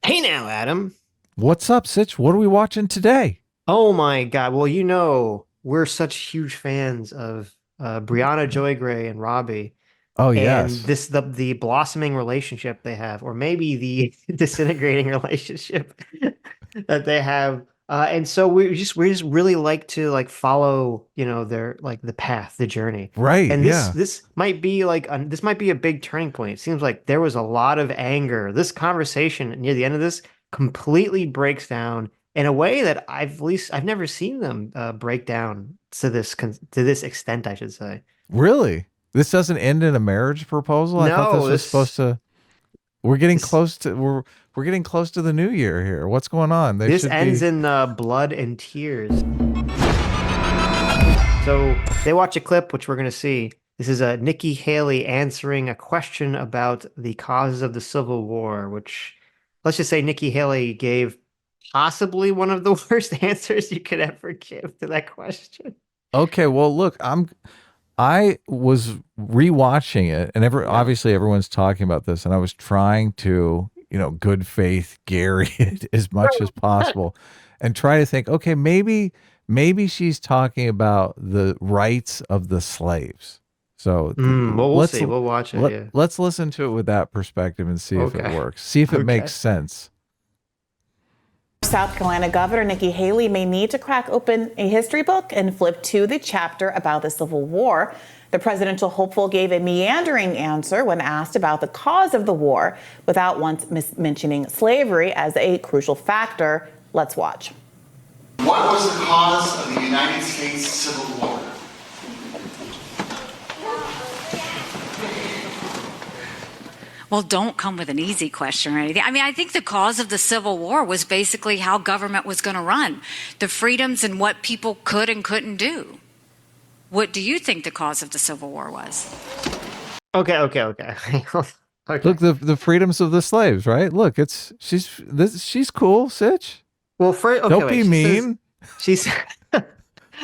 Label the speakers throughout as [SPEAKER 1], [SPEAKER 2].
[SPEAKER 1] Hey now, Adam.
[SPEAKER 2] What's up, Sitch? What are we watching today?
[SPEAKER 1] Oh my God. Well, we're such huge fans of Brianna Joy Gray and Robbie,
[SPEAKER 2] Oh,
[SPEAKER 1] and
[SPEAKER 2] yes.
[SPEAKER 1] the blossoming relationship they have, or maybe the disintegrating relationship that they have. And so we just really like to like follow, their like the path, the journey.
[SPEAKER 2] Right,
[SPEAKER 1] And this
[SPEAKER 2] yeah.
[SPEAKER 1] this might be this might be a big turning point. It seems like there was a lot of anger. This conversation near the end of this completely breaks down in a way that I've never seen them break down to this extent, I should say.
[SPEAKER 2] Really? This doesn't end in a marriage proposal? I thought
[SPEAKER 1] No,
[SPEAKER 2] this was supposed to
[SPEAKER 1] this
[SPEAKER 2] we're getting close to the new year here. What's going on? They
[SPEAKER 1] this
[SPEAKER 2] should
[SPEAKER 1] ends
[SPEAKER 2] be.
[SPEAKER 1] in blood and tears. So they watch a clip, which we're going to see. This is Nikki Haley answering a question about the causes of the Civil War, which let's just say Nikki Haley gave possibly one of the worst answers you could ever give to that question.
[SPEAKER 2] Okay, well, look, I was rewatching it and
[SPEAKER 1] Yeah.
[SPEAKER 2] obviously everyone's talking about this and I was trying to, good faith Gary it as much as possible and try to think, okay, maybe she's talking about the rights of the slaves. So
[SPEAKER 1] Well, we'll see. We'll watch it. Yeah.
[SPEAKER 2] let's listen to it with that perspective and see if it
[SPEAKER 1] Okay.
[SPEAKER 2] works. See if it makes
[SPEAKER 1] Okay.
[SPEAKER 2] sense.
[SPEAKER 3] South Carolina Governor Nikki Haley may need to crack open a history book and flip to the chapter about the Civil War. The presidential hopeful gave a meandering answer when asked about the cause of the war without once mentioning slavery as a crucial factor. Let's watch.
[SPEAKER 4] What was the cause of the United States Civil War?
[SPEAKER 5] Well, don't come with an easy question or anything. I mean, I think the cause of the Civil War was basically how government was going to run, the freedoms and what people could and couldn't do. What do you think the cause of the Civil War was?
[SPEAKER 1] Okay. Okay. Okay. Okay.
[SPEAKER 2] Look, the freedoms of the slaves, right? Look, she's cool, Sitch.
[SPEAKER 1] Well, for okay,
[SPEAKER 2] Don't
[SPEAKER 1] wait.
[SPEAKER 2] be mean.
[SPEAKER 1] She's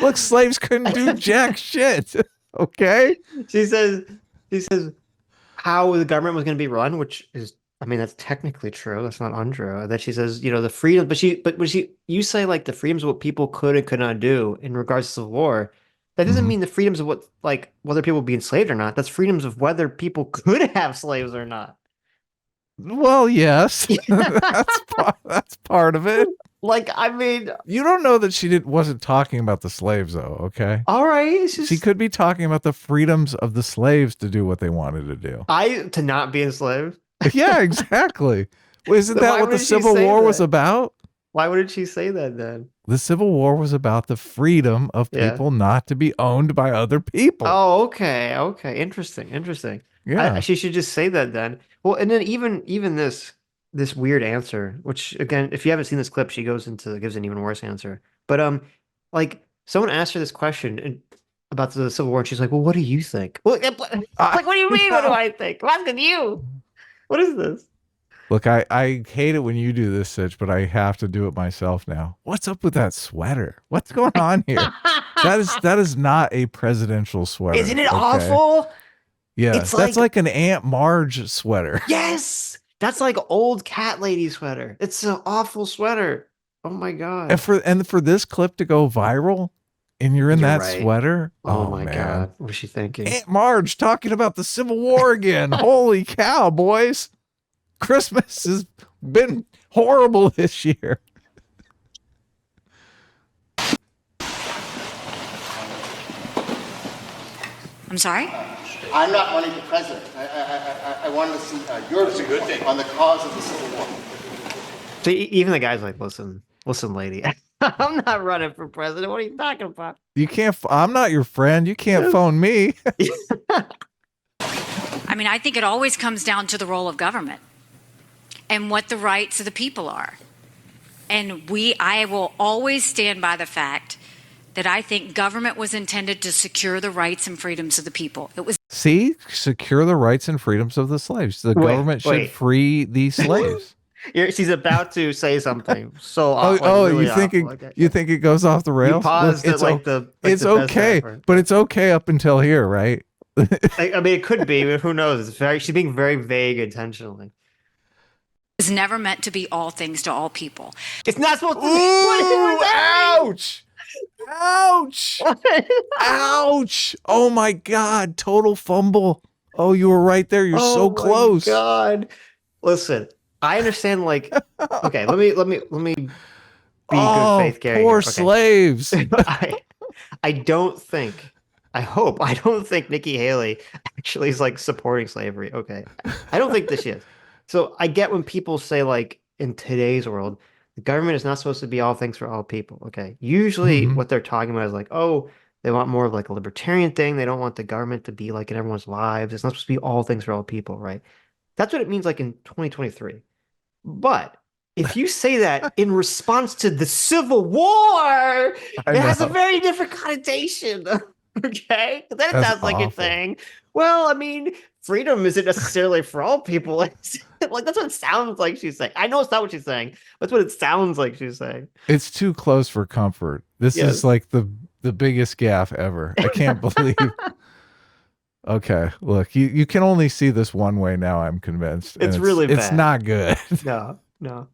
[SPEAKER 2] Look, slaves couldn't do jack shit. Okay?
[SPEAKER 1] she says she says how the government was going to be run, which is, I mean, that's technically true. That's not untrue. That she says, the freedom, but when you say like the freedoms of what people could and could not do in regards to civil war, that doesn't
[SPEAKER 2] Mhm.
[SPEAKER 1] mean the freedoms of what, like, whether people be enslaved or not. That's freedoms of whether people could have slaves or not.
[SPEAKER 2] Well, yes. That's part of it.
[SPEAKER 1] Like, I mean,
[SPEAKER 2] You don't know that wasn't talking about the slaves though, okay?
[SPEAKER 1] all right, it's
[SPEAKER 2] She
[SPEAKER 1] just
[SPEAKER 2] could be talking about the freedoms of the slaves to do what they wanted to do.
[SPEAKER 1] I to not be enslaved.
[SPEAKER 2] Yeah, exactly. Well, isn't
[SPEAKER 1] Then
[SPEAKER 2] that
[SPEAKER 1] why
[SPEAKER 2] what the
[SPEAKER 1] would she
[SPEAKER 2] Civil
[SPEAKER 1] say
[SPEAKER 2] War was
[SPEAKER 1] that?
[SPEAKER 2] about?
[SPEAKER 1] Why wouldn't she say that then?
[SPEAKER 2] The Civil War was about the freedom of
[SPEAKER 1] Yeah.
[SPEAKER 2] people not to be owned by other people.
[SPEAKER 1] Oh, okay, okay, interesting, interesting.
[SPEAKER 2] Yeah.
[SPEAKER 1] She should just say that then. Well, and then even this weird answer, which again, if you haven't seen this clip, she gives an even worse answer. But like someone asked her this question about the Civil War, and she's like, "Well, what do you think?" Well,
[SPEAKER 2] I,
[SPEAKER 1] like, what do you mean? What do I think? I'm asking you. What is this?
[SPEAKER 2] Look, I hate it when you do this, Sitch, but I have to do it myself now. What's up with that sweater? What's going on here? That is not a presidential
[SPEAKER 1] Isn't
[SPEAKER 2] sweater.
[SPEAKER 1] it
[SPEAKER 2] Okay.
[SPEAKER 1] awful?
[SPEAKER 2] Yeah,
[SPEAKER 1] It's
[SPEAKER 2] that's
[SPEAKER 1] like
[SPEAKER 2] like an Aunt Marge sweater.
[SPEAKER 1] yes, that's like old cat lady sweater. It's an awful sweater. Oh my
[SPEAKER 2] And
[SPEAKER 1] God.
[SPEAKER 2] for this clip to go viral and you're in
[SPEAKER 1] You're
[SPEAKER 2] that
[SPEAKER 1] right.
[SPEAKER 2] sweater,
[SPEAKER 1] Oh
[SPEAKER 2] oh
[SPEAKER 1] my
[SPEAKER 2] man.
[SPEAKER 1] God. What was she thinking?
[SPEAKER 2] Aunt Marge talking about the Civil War again. Holy cow, boys. Christmas has been horrible this year.
[SPEAKER 5] I'm sorry?
[SPEAKER 4] I'm not running for president. I wanted to see your view on the cause of the Civil War.
[SPEAKER 1] So even the guy's like, listen, lady, I'm not running for president. What are you talking about?
[SPEAKER 2] You can't I'm not your friend. You can't phone me.
[SPEAKER 5] I mean, I think it always comes down to the role of government and what the rights of the people are. And I will always stand by the fact that I think government was intended to secure the rights and freedoms of the people. It was
[SPEAKER 2] See, secure the rights and freedoms of the slaves. The government should
[SPEAKER 1] Wait.
[SPEAKER 2] free these slaves.
[SPEAKER 1] She's about to say something so
[SPEAKER 2] Oh,
[SPEAKER 1] like really
[SPEAKER 2] you think
[SPEAKER 1] awful.
[SPEAKER 2] you think it goes off the rails?
[SPEAKER 1] paused at, like,
[SPEAKER 2] it's
[SPEAKER 1] the best
[SPEAKER 2] okay,
[SPEAKER 1] part.
[SPEAKER 2] but it's okay up until here, right?
[SPEAKER 1] I mean, it could be, but who knows? She's being very vague intentionally.
[SPEAKER 5] is never meant to be all things to all people.
[SPEAKER 1] It's not supposed to be.
[SPEAKER 2] Ooh, ouch! Ouch! Ouch! Oh my God! Total fumble. Oh, you were right there. You're so
[SPEAKER 1] Oh my
[SPEAKER 2] close.
[SPEAKER 1] God. Listen, I understand, like, okay, let me be good
[SPEAKER 2] Oh,
[SPEAKER 1] faith Gary
[SPEAKER 2] poor
[SPEAKER 1] here. Okay.
[SPEAKER 2] slaves.
[SPEAKER 1] I don't think, I don't think Nikki Haley actually is like supporting slavery. Okay. I don't think this is. So I get when people say, like, in today's world, the government is not supposed to be all things for all people. Okay. Usually
[SPEAKER 2] Mhm.
[SPEAKER 1] what they're talking about is like, oh, they want more of like a libertarian thing. They don't want the government to be like in everyone's lives. It's not supposed to be all things for all people, right? That's what it means like in 2023. But if you say that in response to the Civil War,
[SPEAKER 2] I
[SPEAKER 1] it has a
[SPEAKER 2] know.
[SPEAKER 1] very different connotation. Okay? Then it
[SPEAKER 2] That's
[SPEAKER 1] sounds like you're
[SPEAKER 2] awful.
[SPEAKER 1] saying, well, I mean, freedom isn't necessarily for all people. Like, that's what it sounds like she's saying. I know it's not what she's saying. That's what it sounds like she's saying.
[SPEAKER 2] It's too close for comfort. This is
[SPEAKER 1] Yes.
[SPEAKER 2] like the biggest gaffe ever. I can't believe. Okay, look, you can only see this one way now, I'm convinced. And
[SPEAKER 1] It's
[SPEAKER 2] it's
[SPEAKER 1] really
[SPEAKER 2] it's
[SPEAKER 1] bad.
[SPEAKER 2] not good.
[SPEAKER 1] No, no.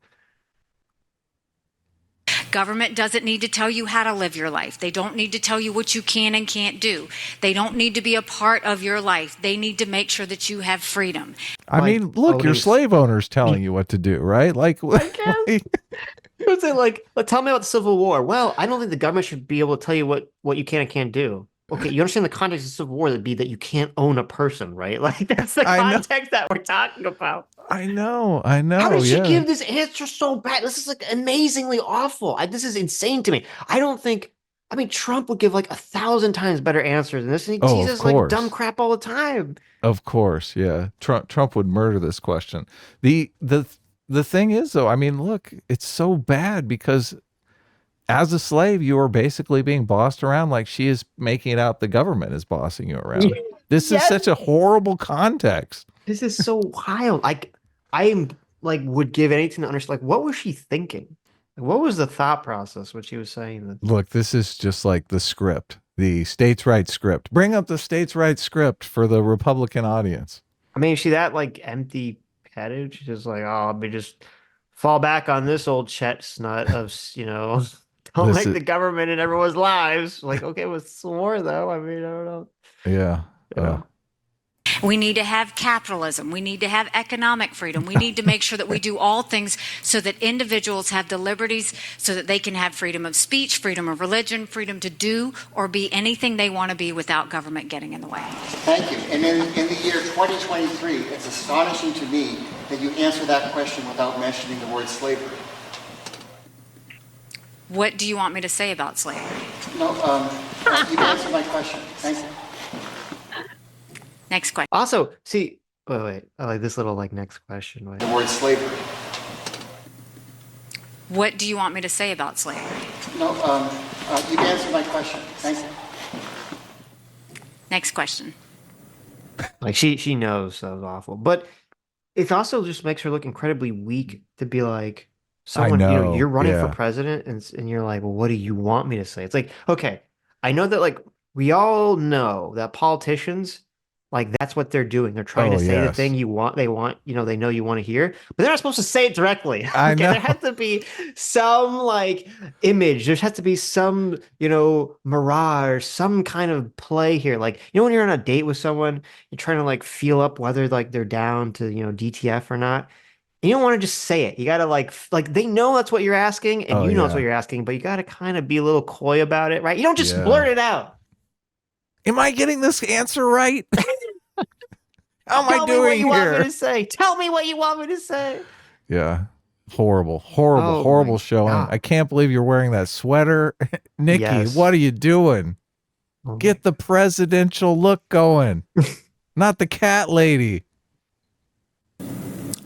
[SPEAKER 5] Government doesn't need to tell you how to live your life. They don't need to tell you what you can and can't do. They don't need to be a part of your life. They need to make sure that you have freedom.
[SPEAKER 2] I
[SPEAKER 1] Like
[SPEAKER 2] mean, look, your
[SPEAKER 1] owning
[SPEAKER 2] slave owner's telling you what to do, right? Like,
[SPEAKER 1] I guess.
[SPEAKER 2] like
[SPEAKER 1] It was like, tell me about the Civil War. Well, I don't think the government should be able to tell you what you can and can't do. Okay, you understand the context of the Civil War would be that you can't own a person, right? Like that's the
[SPEAKER 2] I know,
[SPEAKER 1] context that we're talking about.
[SPEAKER 2] I
[SPEAKER 1] How
[SPEAKER 2] know,
[SPEAKER 1] did she
[SPEAKER 2] yeah.
[SPEAKER 1] give this answer so bad? This is like amazingly awful. This is insane to me. I don't think. I mean, Trump would give like 1,000 times better answers than this. And
[SPEAKER 2] Oh,
[SPEAKER 1] he
[SPEAKER 2] of
[SPEAKER 1] says like dumb
[SPEAKER 2] course.
[SPEAKER 1] crap all the time.
[SPEAKER 2] Of course, yeah. Trump would murder this question. The thing is though, I mean, look, it's so bad because as a slave, you are basically being bossed around like she is making it out the government is bossing you around. This is
[SPEAKER 1] Yes,
[SPEAKER 2] such a horrible context.
[SPEAKER 1] this is so wild. Like I am like would give anything to understand. Like, what was she thinking? Like, what was the thought process when she was saying that?
[SPEAKER 2] Look, this is just like the script, the states' rights script. Bring up the states' rights script for the Republican audience.
[SPEAKER 1] I mean, is she that like empty headed? She's just like, oh, let me just fall back on this old chestnut of, don't
[SPEAKER 2] This
[SPEAKER 1] like
[SPEAKER 2] is,
[SPEAKER 1] the government in everyone's lives. Like, okay, with some more though. I mean, I don't know.
[SPEAKER 2] yeah.
[SPEAKER 1] Yeah.
[SPEAKER 5] We need to have capitalism. We need to have economic freedom. We need to make sure that we do all things so that individuals have the liberties so that they can have freedom of speech, freedom of religion, freedom to do or be anything they want to be without government getting in the way.
[SPEAKER 4] Thank you. And in the year 2023, it's astonishing to me that you answer that question without mentioning the word slavery.
[SPEAKER 5] What do you want me to say about slavery?
[SPEAKER 4] No, you answered my question. Thank you.
[SPEAKER 5] Next question.
[SPEAKER 1] Also, see, wait. I like this little like next question. Wait.
[SPEAKER 4] The word slavery.
[SPEAKER 5] What do you want me to say about slavery?
[SPEAKER 4] No, you answered my question. Thank you.
[SPEAKER 5] Next question.
[SPEAKER 1] Like she knows that was awful, but it also just makes her look incredibly weak to be like
[SPEAKER 2] I
[SPEAKER 1] someone,
[SPEAKER 2] know.
[SPEAKER 1] you're running for
[SPEAKER 2] Yeah.
[SPEAKER 1] president and you're like, well, what do you want me to say? It's like, okay, I know that like we all know that politicians like that's what they're doing. They're trying to
[SPEAKER 2] Oh,
[SPEAKER 1] say the thing
[SPEAKER 2] yes.
[SPEAKER 1] you want, they want, they know you want to hear, but they're not supposed to say it directly.
[SPEAKER 2] I
[SPEAKER 1] Okay,
[SPEAKER 2] know.
[SPEAKER 1] there has to be some like image. There has to be some, mirage, some kind of play here. Like, when you're on a date with someone, you're trying to like feel up whether like they're down to, DTF or not. And you don't want to just say it. You gotta like they know that's what you're asking, and
[SPEAKER 2] Oh,
[SPEAKER 1] you know that's what
[SPEAKER 2] yeah.
[SPEAKER 1] you're asking, but you gotta kind of be a little coy about it, right? You don't just
[SPEAKER 2] Yeah.
[SPEAKER 1] blurt it out.
[SPEAKER 2] Am I getting this answer right? How am I
[SPEAKER 1] Tell me what
[SPEAKER 2] doing
[SPEAKER 1] you want me to
[SPEAKER 2] here?
[SPEAKER 1] say. Tell me what you want me to say.
[SPEAKER 2] Yeah. Horrible, horrible,
[SPEAKER 1] Oh my
[SPEAKER 2] horrible showing.
[SPEAKER 1] God.
[SPEAKER 2] I can't believe you're wearing that sweater. Nikki, what
[SPEAKER 1] Yes.
[SPEAKER 2] are you doing?
[SPEAKER 1] Oh my
[SPEAKER 2] Get the presidential look going, not the cat lady.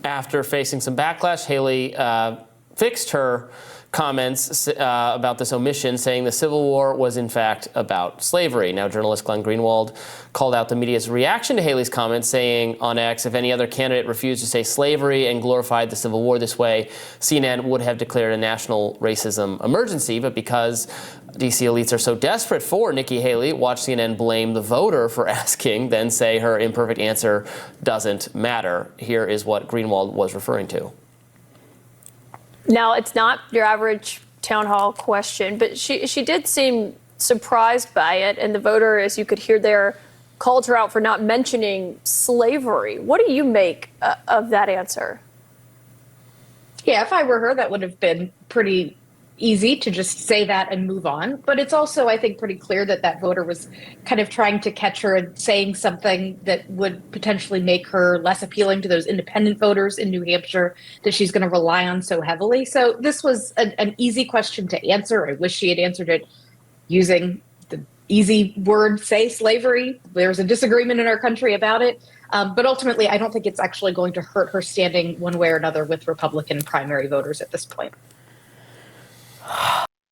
[SPEAKER 6] After facing some backlash, Haley fixed her comments about this omission, saying the Civil War was in fact about slavery. Now, journalist Glenn Greenwald called out the media's reaction to Haley's comments, saying on X, if any other candidate refused to say slavery and glorified the Civil War this way, CNN would have declared a national racism emergency. But because DC elites are so desperate for Nikki Haley, watch CNN blame the voter for asking, then say her imperfect answer doesn't matter. Here is what Greenwald was referring to.
[SPEAKER 7] Now, it's not your average town hall question, but she did seem surprised by it. And the voter, as you could hear there, called her out for not mentioning slavery. What do you make of that answer?
[SPEAKER 8] Yeah, if I were her, that would have been pretty easy to just say that and move on. But it's also, I think, pretty clear that that voter was kind of trying to catch her and saying something that would potentially make her less appealing to those independent voters in New Hampshire that she's going to rely on so heavily. So this was an easy question to answer. I wish she had answered it using the easy word, say slavery. There's a disagreement in our country about it. But ultimately, I don't think it's actually going to hurt her standing one way or another with Republican primary voters at this point.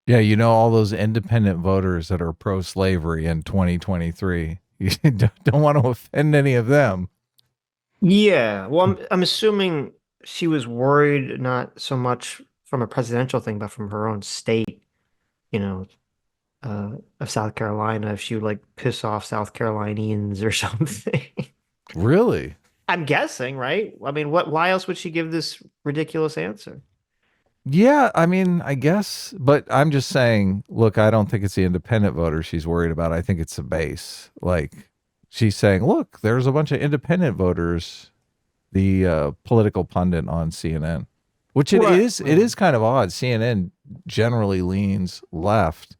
[SPEAKER 2] Yeah, you know, all those independent voters that are pro-slavery in 2023. You don't want to offend any of them.
[SPEAKER 1] Yeah, well, I'm assuming she was worried not so much from a presidential thing, but from her own state, you know, of South Carolina, if she would like piss off South Carolinians or something.
[SPEAKER 2] Really?
[SPEAKER 1] I'm guessing, right? I mean, why else would she give this ridiculous answer?
[SPEAKER 2] Yeah, I mean, I guess, but I'm just saying, look, I don't think it's the independent voter she's worried about. I think it's the base. Like, she's saying, look, there's a bunch of independent voters, the political pundit on CNN, which it is kind of odd. CNN generally leans left,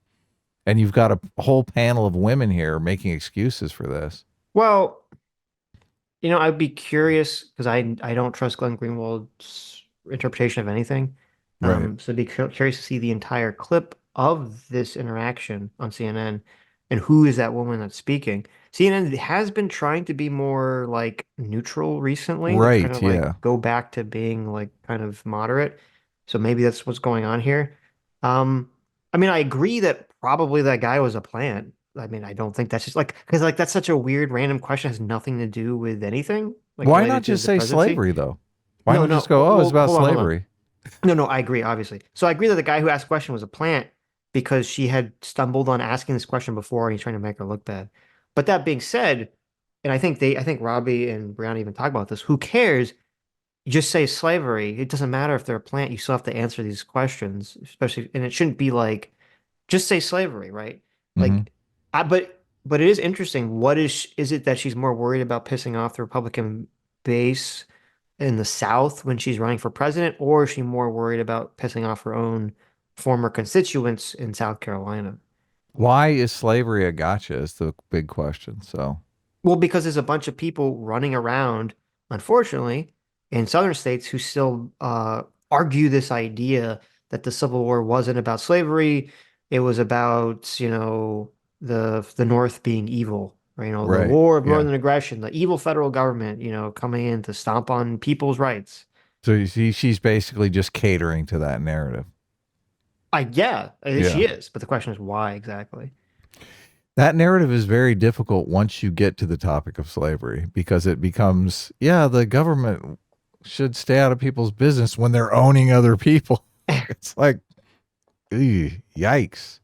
[SPEAKER 2] and you've got a whole panel of women here making excuses for this.
[SPEAKER 1] Well, you know, I'd be curious because I don't trust Glenn Greenwald's interpretation of anything.
[SPEAKER 2] Right.
[SPEAKER 1] So I'd be curious to see the entire clip of this interaction on CNN and who is that woman that's speaking. CNN has been trying to be more like neutral recently. They're trying
[SPEAKER 2] Right,
[SPEAKER 1] to like
[SPEAKER 2] yeah.
[SPEAKER 1] go back to being like kind of moderate. So maybe that's what's going on here. I mean, I agree that probably that guy was a plant. I mean, I don't think that's just like because like that's such a weird random question, has nothing to do with anything like
[SPEAKER 2] Why
[SPEAKER 1] related
[SPEAKER 2] not
[SPEAKER 1] to
[SPEAKER 2] just
[SPEAKER 1] the
[SPEAKER 2] say
[SPEAKER 1] presidency.
[SPEAKER 2] slavery, though? Why
[SPEAKER 1] No,
[SPEAKER 2] not
[SPEAKER 1] no.
[SPEAKER 2] just go, oh, it's
[SPEAKER 1] Well,
[SPEAKER 2] about
[SPEAKER 1] hold on, hold on.
[SPEAKER 2] slavery?
[SPEAKER 1] No, I agree, obviously. So I agree that the guy who asked the question was a plant because she had stumbled on asking this question before and he's trying to make her look bad. But that being said, and I think Robbie and Brianna even talk about this, who cares? You just say slavery. It doesn't matter if they're a plant, you still have to answer these questions, especially, and it shouldn't be like, just say slavery, right?
[SPEAKER 2] Hmm.
[SPEAKER 1] Like, but it is interesting. What is it that she's more worried about pissing off the Republican base in the South when she's running for president, or is she more worried about pissing off her own former constituents in South Carolina?
[SPEAKER 2] Why is slavery a gotcha is the big question. So,
[SPEAKER 1] Well, because there's a bunch of people running around, unfortunately, in southern states who still argue this idea that the Civil War wasn't about slavery. It was about, you know, the North being evil, right? You know, the
[SPEAKER 2] right.
[SPEAKER 1] war of
[SPEAKER 2] Yeah.
[SPEAKER 1] northern aggression, the evil federal government, you know, coming in to stomp on people's rights.
[SPEAKER 2] So you see, she's basically just catering to that narrative.
[SPEAKER 1] Yeah,
[SPEAKER 2] Yeah.
[SPEAKER 1] she is, but the question is why exactly?
[SPEAKER 2] That narrative is very difficult once you get to the topic of slavery because it becomes, yeah, the government should stay out of people's business when they're owning other people. It's like, yikes.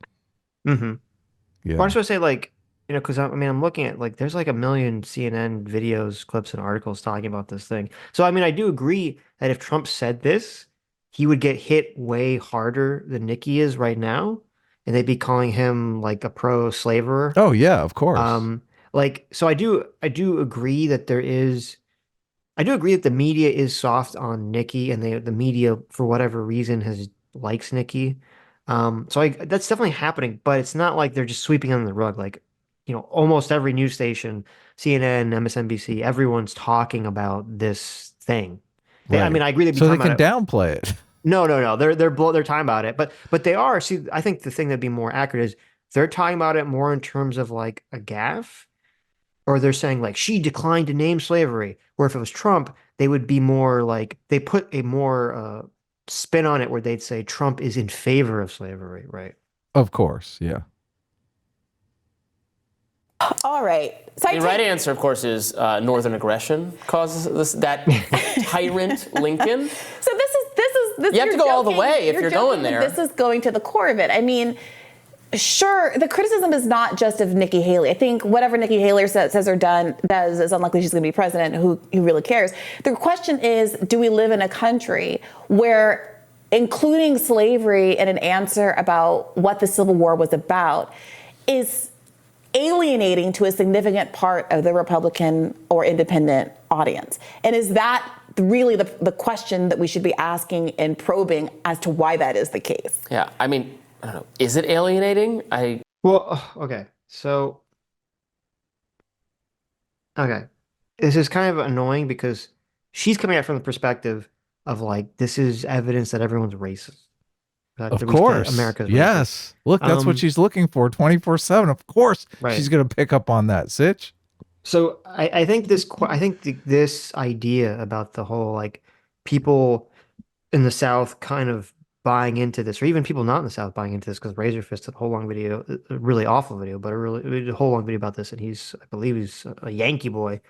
[SPEAKER 1] Mm-hmm. Well, I
[SPEAKER 2] Yeah.
[SPEAKER 1] just want to say, like, you know, because I mean, I'm looking at like, there's like a million CNN videos, clips, and articles talking about this thing. So, I mean, I do agree that if Trump said this, he would get hit way harder than Nikki is right now, and they'd be calling him like a pro-slaver.
[SPEAKER 2] Oh, yeah, of course.
[SPEAKER 1] Um, like, so I do agree that there is. I do agree that the media is soft on Nikki, and the media, for whatever reason, has likes Nikki. That's definitely happening, but it's not like they're just sweeping under the rug. Like, you know, almost every news station, CNN, MSNBC, everyone's talking about this thing. I
[SPEAKER 2] Right.
[SPEAKER 1] mean, I agree they'd be
[SPEAKER 2] So they
[SPEAKER 1] talking
[SPEAKER 2] can
[SPEAKER 1] about it.
[SPEAKER 2] downplay it.
[SPEAKER 1] No. They're talking about it, but they are. See, I think the thing that'd be more accurate is they're talking about it more in terms of like a gaffe, or they're saying like she declined to name slavery. Where if it was Trump, they would be more like they put a more spin on it where they'd say Trump is in favor of slavery, right?
[SPEAKER 2] Of course. Yeah.
[SPEAKER 3] All right. So
[SPEAKER 6] The right answer, of course, is northern aggression causes that tyrant Lincoln.
[SPEAKER 3] So this.
[SPEAKER 6] You have to
[SPEAKER 3] you're
[SPEAKER 6] go all the
[SPEAKER 3] joking-
[SPEAKER 6] way if you're going
[SPEAKER 3] joking that
[SPEAKER 6] there.
[SPEAKER 3] This is going to the core of it. I mean, sure, the criticism is not just of Nikki Haley. I think whatever Nikki Haley says or does is unlikely she's going to be president. Who really cares? The question is, do we live in a country where including slavery in an answer about what the Civil War was about, is alienating to a significant part of the Republican or independent audience? And is that really the question that we should be asking and probing as to why that is the case?
[SPEAKER 6] Yeah, I mean, I don't know. Is it alienating?
[SPEAKER 1] Well, okay. So, okay. This is kind of annoying because she's coming at it from the perspective of like, this is evidence that everyone's racist.
[SPEAKER 2] Of
[SPEAKER 1] That
[SPEAKER 2] course.
[SPEAKER 1] America's racist.
[SPEAKER 2] Yes. Look, that's what she's looking for 24/7. Of course,
[SPEAKER 1] Right.
[SPEAKER 2] she's going to pick up on that, Sitch.
[SPEAKER 1] So I think this idea about the whole like people in the South kind of buying into this, or even people not in the South buying into this, because Razor Fist did a whole long video, a really awful video, but a whole long video about this, and I believe he's a Yankee boy.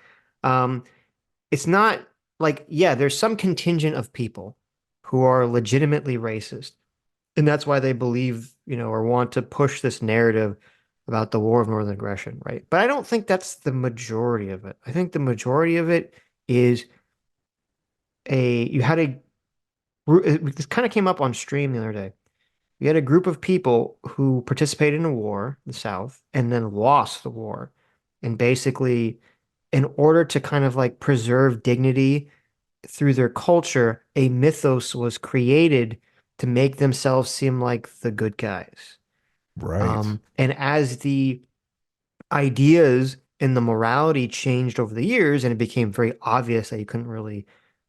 [SPEAKER 1] Um, it's not like, yeah, there's some contingent of people who are legitimately racist, and that's why they believe, or want to push this narrative about the War of Northern Aggression, right? But I don't think that's the majority of it. I think the majority of it is you had a this kind of came up on stream the other day. You had a group of people who participated in a war, in the South, and then lost the war. And basically, in order to kind of like preserve dignity through their culture, a mythos was created to make themselves seem like the good guys.
[SPEAKER 2] Right.
[SPEAKER 1] And as the ideas and the morality changed over the years, and it became very obvious that you couldn't really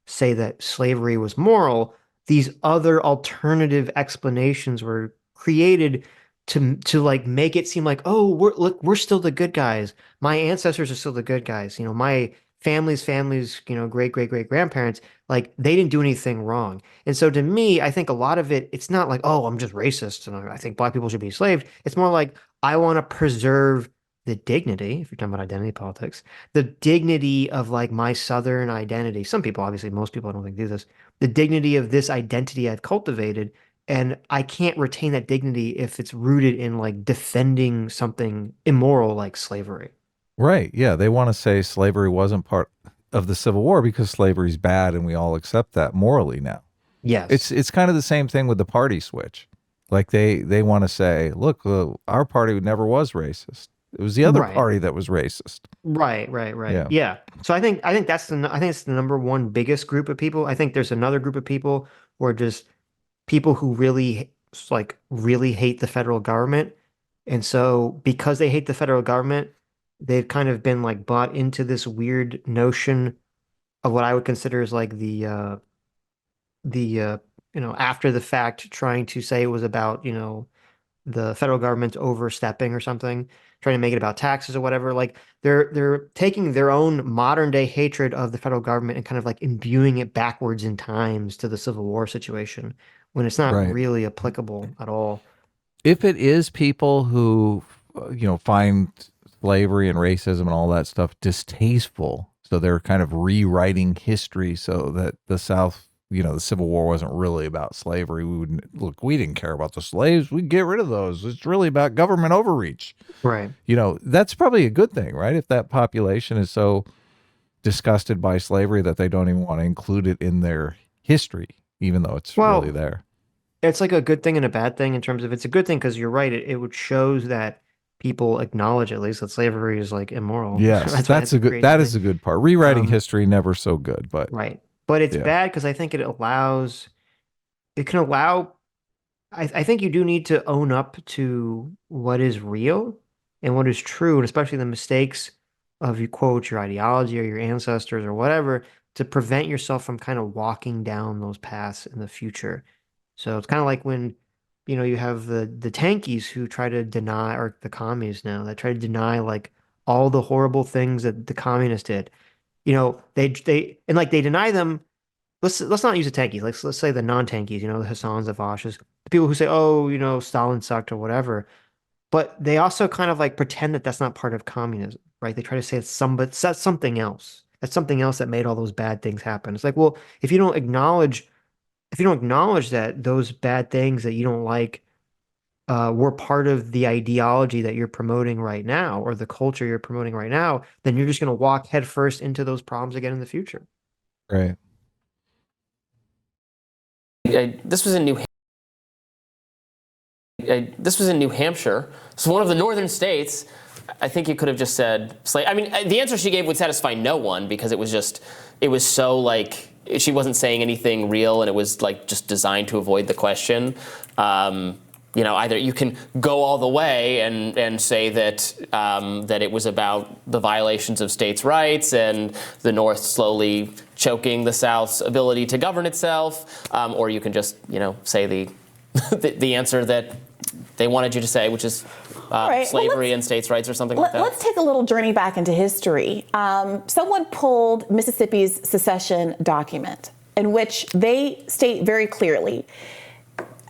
[SPEAKER 1] say that slavery was moral, these other alternative explanations were created to like make it seem like, oh, we're still the good guys. My ancestors are still the good guys. My families, great great great grandparents, like they didn't do anything wrong. And so to me, I think a lot of it's not like, oh, I'm just racist and I think black people should be enslaved. It's more like I want to preserve the dignity, if you're talking about identity politics, the dignity of like my Southern identity. Some people, obviously, most people I don't think do this. The dignity of this identity I've cultivated, and I can't retain that dignity if it's rooted in like defending something immoral like slavery.
[SPEAKER 2] Right. Yeah. They want to say slavery wasn't part of the Civil War because slavery's bad and we all accept that morally now.
[SPEAKER 1] Yes.
[SPEAKER 2] It's kind of the same thing with the party switch. Like they want to say, look, our party never was racist. It was the other
[SPEAKER 1] Right.
[SPEAKER 2] party that was racist.
[SPEAKER 1] Right.
[SPEAKER 2] Yeah.
[SPEAKER 1] Yeah. So I think it's the number one biggest group of people. I think there's another group of people who are just people who really hate the federal government. And so because they hate the federal government, they've kind of been like bought into this weird notion of what I would consider as like the after the fact trying to say it was about, the federal government's overstepping or something, trying to make it about taxes or whatever. Like they're taking their own modern day hatred of the federal government and kind of like imbuing it backwards in times to the Civil War situation when it's not
[SPEAKER 2] Right.
[SPEAKER 1] really applicable at all.
[SPEAKER 2] If it is people who, find slavery and racism and all that stuff distasteful, so they're kind of rewriting history so that the South, the Civil War wasn't really about slavery. We didn't care about the slaves. We get rid of those. It's really about government overreach.
[SPEAKER 1] Right.
[SPEAKER 2] That's probably a good thing, right? If that population is so disgusted by slavery that they don't even want to include it in their history, even though it's
[SPEAKER 1] Well,
[SPEAKER 2] really there.
[SPEAKER 1] it's like a good thing and a bad thing in terms of it's a good thing because you're right. It would shows that people acknowledge at least that slavery is like immoral.
[SPEAKER 2] Yes, that is a good part. Rewriting history never so good, but
[SPEAKER 1] right. But it's
[SPEAKER 2] yeah.
[SPEAKER 1] bad because I think it can allow I think you do need to own up to what is real and what is true, and especially the mistakes of you quote your ideology or your ancestors or whatever to prevent yourself from kind of walking down those paths in the future. So it's kind of like when, you have the tankies who try to deny, or the commies now that try to deny like all the horrible things that the communists did. They deny them. Let's not use the tankies. Let's say the non-tankies, the Hassans, the Foches, the people who say, oh, Stalin sucked or whatever. But they also kind of like pretend that that's not part of communism, right? They try to say that's something else. That's something else that made all those bad things happen. It's like, well, if you don't acknowledge that those bad things that you don't like were part of the ideology that you're promoting right now or the culture you're promoting right now, then you're just going to walk headfirst into those problems again in the future.
[SPEAKER 2] Right.
[SPEAKER 6] This was in New Hampshire, so one of the northern states. I think you could have just said slave. I mean, the answer she gave would satisfy no one because it was so like she wasn't saying anything real, and it was like just designed to avoid the question. Either you can go all the way and say that that it was about the violations of states' rights and the North slowly choking the South's ability to govern itself, or you can just say the answer that they wanted you to say, which is slavery and states' rights or something like that.
[SPEAKER 3] Let's take a little journey back into history. Someone pulled Mississippi's secession document, in which they state very clearly,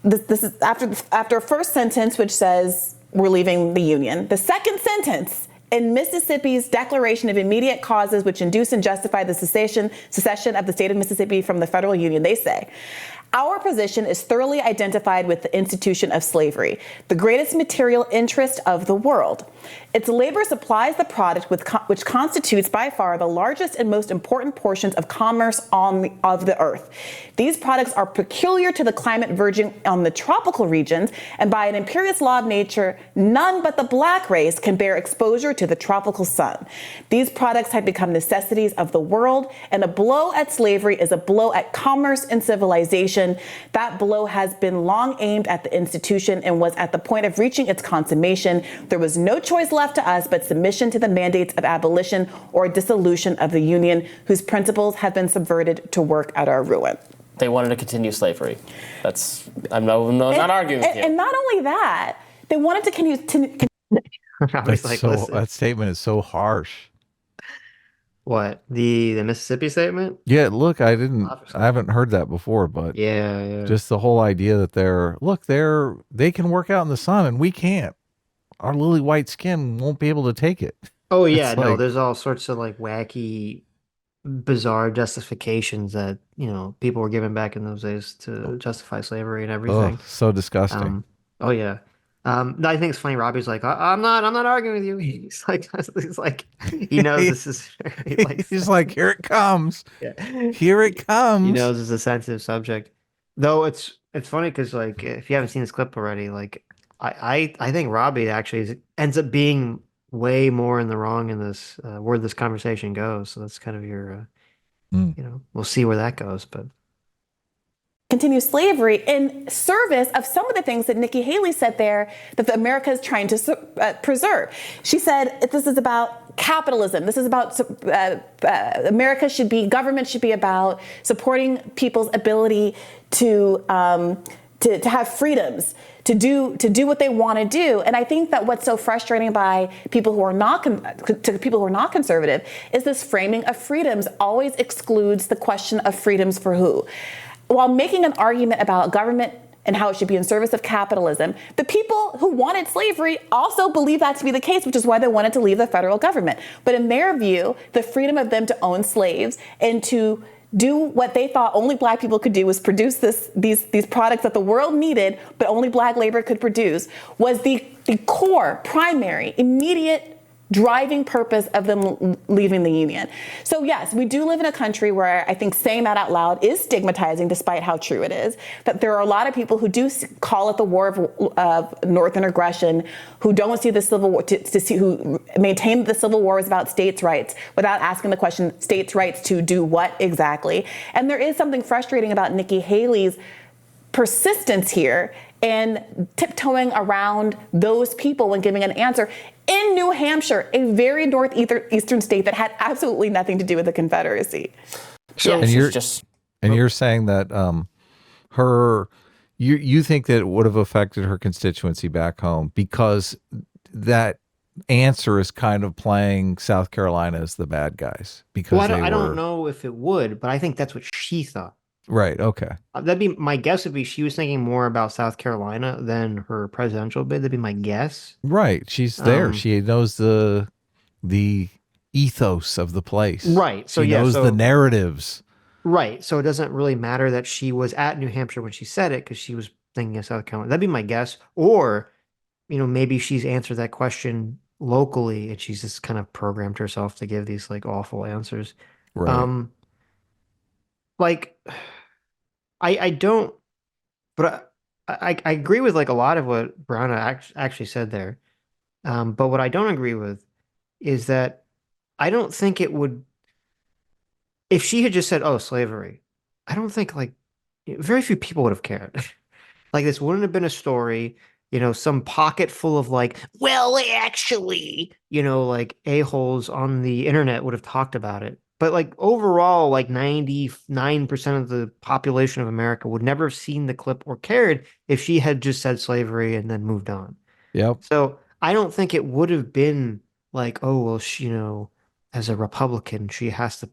[SPEAKER 3] this is after first sentence, which says we're leaving the Union. The second sentence in Mississippi's Declaration of Immediate Causes which induce and justify the secession of the state of Mississippi from the federal union, they say, our position is thoroughly identified with the institution of slavery, the greatest material interest of the world. Its labor supplies the product which constitutes by far the largest and most important portions of commerce of the earth. These products are peculiar to the climate verging on the tropical regions, and by an imperious law of nature, none but the black race can bear exposure to the tropical sun. These products have become necessities of the world, and a blow at slavery is a blow at commerce and civilization. That blow has been long aimed at the institution and was at the point of reaching its consummation. There was no choice left to us but submission to the mandates of abolition or dissolution of the Union, whose principles have been subverted to work at our ruin.
[SPEAKER 6] They wanted to continue slavery. I'm not arguing with you.
[SPEAKER 3] And not only that, they wanted to continue.
[SPEAKER 2] That statement is so harsh.
[SPEAKER 1] What, the Mississippi statement?
[SPEAKER 2] Yeah, look, I haven't heard that before, but
[SPEAKER 1] yeah,
[SPEAKER 2] just the whole idea that they can work out in the sun and we can't. Our lily white skin won't be able to take it.
[SPEAKER 1] Oh yeah, there's all sorts of like wacky, bizarre justifications that people were given back in those days to justify slavery and everything.
[SPEAKER 2] Oh, so disgusting.
[SPEAKER 1] Oh yeah. No, I think it's funny. Robbie's like, I'm not arguing with you. He's like, he knows this is very,
[SPEAKER 2] he's like, here it comes.
[SPEAKER 1] Yeah.
[SPEAKER 2] Here it comes.
[SPEAKER 1] He knows it's a sensitive subject. Though it's funny because like if you haven't seen this clip already, like I think Robbie actually ends up being way more in the wrong in this where this conversation goes. So that's kind of your we'll see where that goes, but.
[SPEAKER 3] Continue slavery in service of some of the things that Nikki Haley said there that America is trying to preserve. She said this is about capitalism. This is about government should be about supporting people's ability to have freedoms, to do what they want to do. And I think that what's so frustrating by people who are not conservative is this framing of freedoms always excludes the question of freedoms for who. While making an argument about government and how it should be in service of capitalism, the people who wanted slavery also believe that to be the case, which is why they wanted to leave the federal government. But in their view, the freedom of them to own slaves and to do what they thought only black people could do was produce these products that the world needed, but only black labor could produce, was the core, primary, immediate driving purpose of them leaving the Union. So yes, we do live in a country where I think saying that out loud is stigmatizing, despite how true it is. That there are a lot of people who do call it the war of Northern aggression, who don't see the Civil War, who maintain the Civil War is about states' rights without asking the question, states' rights to do what exactly? And there is something frustrating about Nikki Haley's persistence here and tiptoeing around those people when giving an answer in New Hampshire, a very northeastern state that had absolutely nothing to do with the Confederacy.
[SPEAKER 6] So
[SPEAKER 2] you're saying that you think that it would have affected her constituency back home because that answer is kind of playing South Carolina as the bad guys because
[SPEAKER 1] I don't know if it would, but I think that's what she thought.
[SPEAKER 2] Right. Okay.
[SPEAKER 1] That'd be my guess. Would be she was thinking more about South Carolina than her presidential bid. That'd be my guess.
[SPEAKER 2] Right. She's there. She knows the ethos of the place.
[SPEAKER 1] Right. So
[SPEAKER 2] she knows the narratives.
[SPEAKER 1] Right. So it doesn't really matter that she was at New Hampshire when she said it because she was thinking of South Carolina. That'd be my guess. Or, maybe she's answered that question locally and she's just kind of programmed herself to give these like awful answers.
[SPEAKER 2] Right.
[SPEAKER 1] I don't But I agree with like a lot of what Brown actually said there. But what I don't agree with is that I don't think it would, if she had just said, "Oh, slavery," I don't think like very few people would have cared. Like this wouldn't have been a story, some pocket full of like, well, actually, like a-holes on the internet would have talked about it. But like overall, like 99% of the population of America would never have seen the clip or cared if she had just said slavery and then moved on.
[SPEAKER 2] Yep.
[SPEAKER 1] So I don't think it would have been like, oh, well, she, as a Republican, she has to,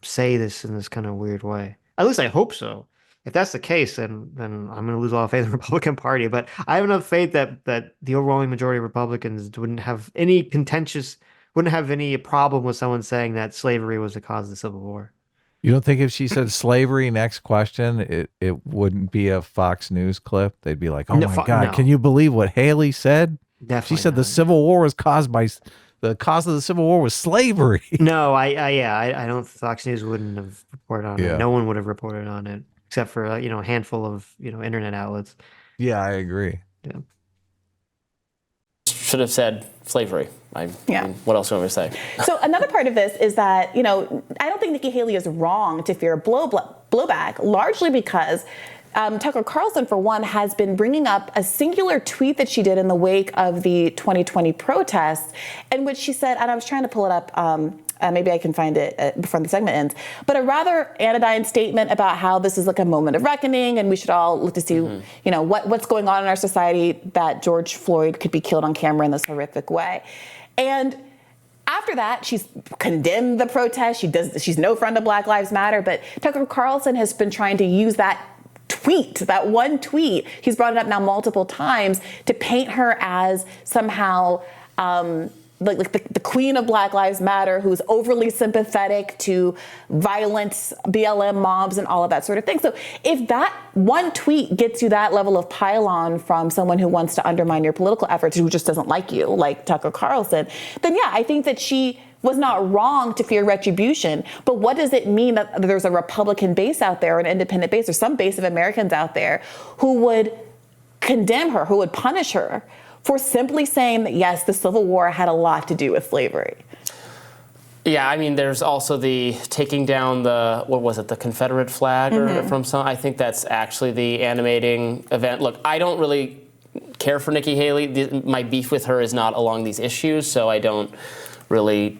[SPEAKER 1] say this in this kind of weird way. At least I hope so. If that's the case, then I'm going to lose all faith in the Republican Party. But I have enough faith that the overwhelming majority of Republicans wouldn't have any problem with someone saying that slavery was the cause of the Civil War.
[SPEAKER 2] You don't think if she said slavery next question, it wouldn't be a Fox News clip? They'd be like, "Oh
[SPEAKER 1] No,
[SPEAKER 2] my God, can
[SPEAKER 1] no,
[SPEAKER 2] you believe what Haley said? She
[SPEAKER 1] definitely
[SPEAKER 2] said the
[SPEAKER 1] not.
[SPEAKER 2] Civil War was caused by the cause of the Civil War was slavery."
[SPEAKER 1] No, yeah, I don't. Fox News wouldn't have reported on it.
[SPEAKER 2] Yeah.
[SPEAKER 1] No one would have reported on it except for a handful of internet outlets.
[SPEAKER 2] Yeah, I agree.
[SPEAKER 1] Yeah.
[SPEAKER 6] Should have said slavery. I
[SPEAKER 3] Yeah.
[SPEAKER 6] mean, what else do you want me to say?
[SPEAKER 3] So another part of this is that, I don't think Nikki Haley is wrong to fear blowback, largely because Tucker Carlson, for one, has been bringing up a singular tweet that she did in the wake of the 2020 protests, in which she said, and I was trying to pull it up, maybe I can find it before the segment ends, but a rather anodyne statement about how this is like a moment of reckoning and we should all look to see, what's going on in our society, that George Floyd could be killed on camera in this horrific way. And after that, she's condemned the protest. She's no friend of Black Lives Matter, but Tucker Carlson has been trying to use that one tweet, he's brought it up now multiple times, to paint her as somehow like the queen of Black Lives Matter, who's overly sympathetic to violent BLM mobs and all of that sort of thing. So if that one tweet gets you that level of pile-on from someone who wants to undermine your political efforts, who just doesn't like you, like Tucker Carlson, then yeah, I think that she was not wrong to fear retribution. But what does it mean that there's a Republican base out there, an independent base, or some base of Americans out there who would condemn her, who would punish her for simply saying that, yes, the Civil War had a lot to do with slavery?
[SPEAKER 6] Yeah, I mean, there's also the taking down the Confederate flag or from some. I think that's actually the animating event. Look, I don't really care for Nikki Haley. My beef with her is not along these issues, so I don't really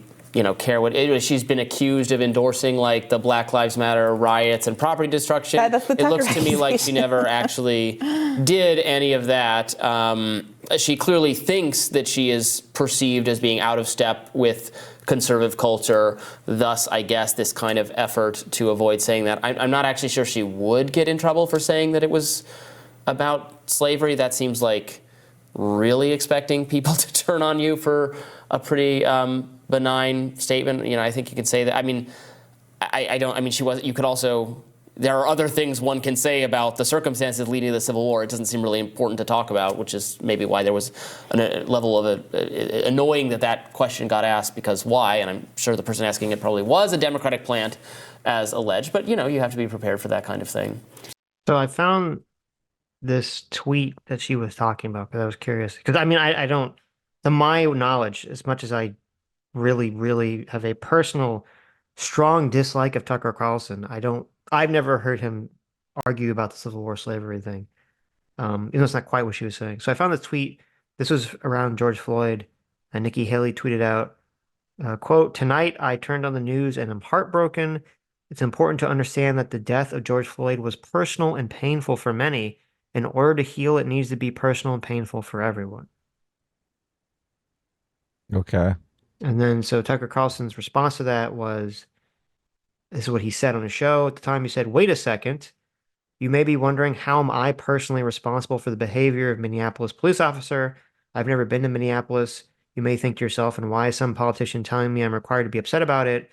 [SPEAKER 6] care what she's been accused of endorsing, like the Black Lives Matter riots and property destruction. It looks to me like she never actually did any of that. She clearly thinks that she is perceived as being out of step with conservative culture. Thus, I guess, this kind of effort to avoid saying that. I'm not actually sure she would get in trouble for saying that it was about slavery. That seems like really expecting people to turn on you for a pretty benign statement. I think you could say that. I mean, I don't. I mean, she was. You could also. There are other things one can say about the circumstances leading to the Civil War. It doesn't seem really important to talk about, which is maybe why there was a level of annoying that question got asked, because why? And I'm sure the person asking it probably was a Democratic plant, as alleged. But you have to be prepared for that kind of thing.
[SPEAKER 1] So I found this tweet that she was talking about because I was curious. Because I mean, I don't, to my knowledge, as much as I really, really have a personal, strong dislike of Tucker Carlson, I've never heard him argue about the Civil War slavery thing. Even though it's not quite what she was saying. So I found this tweet. This was around George Floyd, and Nikki Haley tweeted out, quote, "Tonight I turned on the news and I'm heartbroken. It's important to understand that the death of George Floyd was personal and painful for many. In order to heal, it needs to be personal and painful for everyone."
[SPEAKER 2] Okay.
[SPEAKER 1] And then so Tucker Carlson's response to that was, this is what he said on the show. At the time, he said, "Wait a second. You may be wondering, how am I personally responsible for the behavior of Minneapolis police officer? I've never been to Minneapolis. You may think to yourself, and why is some politician telling me I'm required to be upset about it?"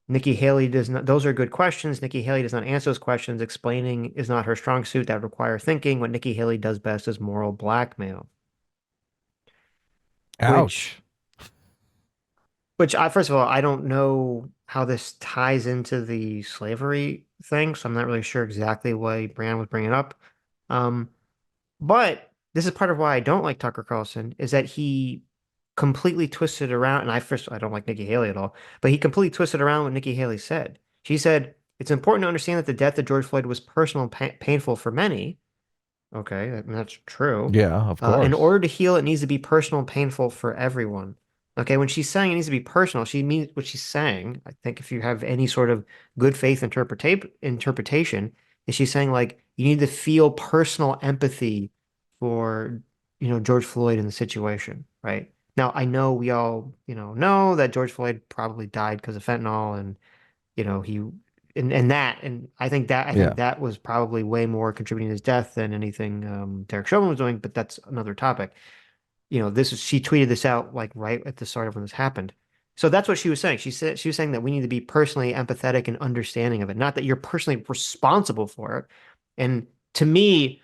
[SPEAKER 1] Nikki Haley does not, those are good questions. Nikki Haley does not answer those questions. Explaining is not her strong suit. That require thinking. What Nikki Haley does best is moral blackmail.
[SPEAKER 2] Ouch.
[SPEAKER 1] Which I, first of all, I don't know how this ties into the slavery thing, so I'm not really sure exactly why Brand was bringing it up. Um, but this is part of why I don't like Tucker Carlson is that he completely twisted around. And I don't like Nikki Haley at all, but he completely twisted around what Nikki Haley said. She said it's important to understand that the death of George Floyd was personal and painful for many. Okay, that's true.
[SPEAKER 2] Yeah, of
[SPEAKER 1] In
[SPEAKER 2] course.
[SPEAKER 1] order to heal, it needs to be personal and painful for everyone. Okay, when she's saying it needs to be personal, she means what she's saying. I think if you have any sort of good faith interpretation, is she's saying like you need to feel personal empathy for, George Floyd in the situation, right? Now, I know we all, know that George Floyd probably died because of fentanyl and he and I think
[SPEAKER 2] Yeah.
[SPEAKER 1] that was probably way more contributing to his death than anything Derek Chauvin was doing, but that's another topic. She tweeted this out like right at the start of when this happened. So that's what she was saying. She was saying that we need to be personally empathetic and understanding of it, not that you're personally responsible for it. And to me,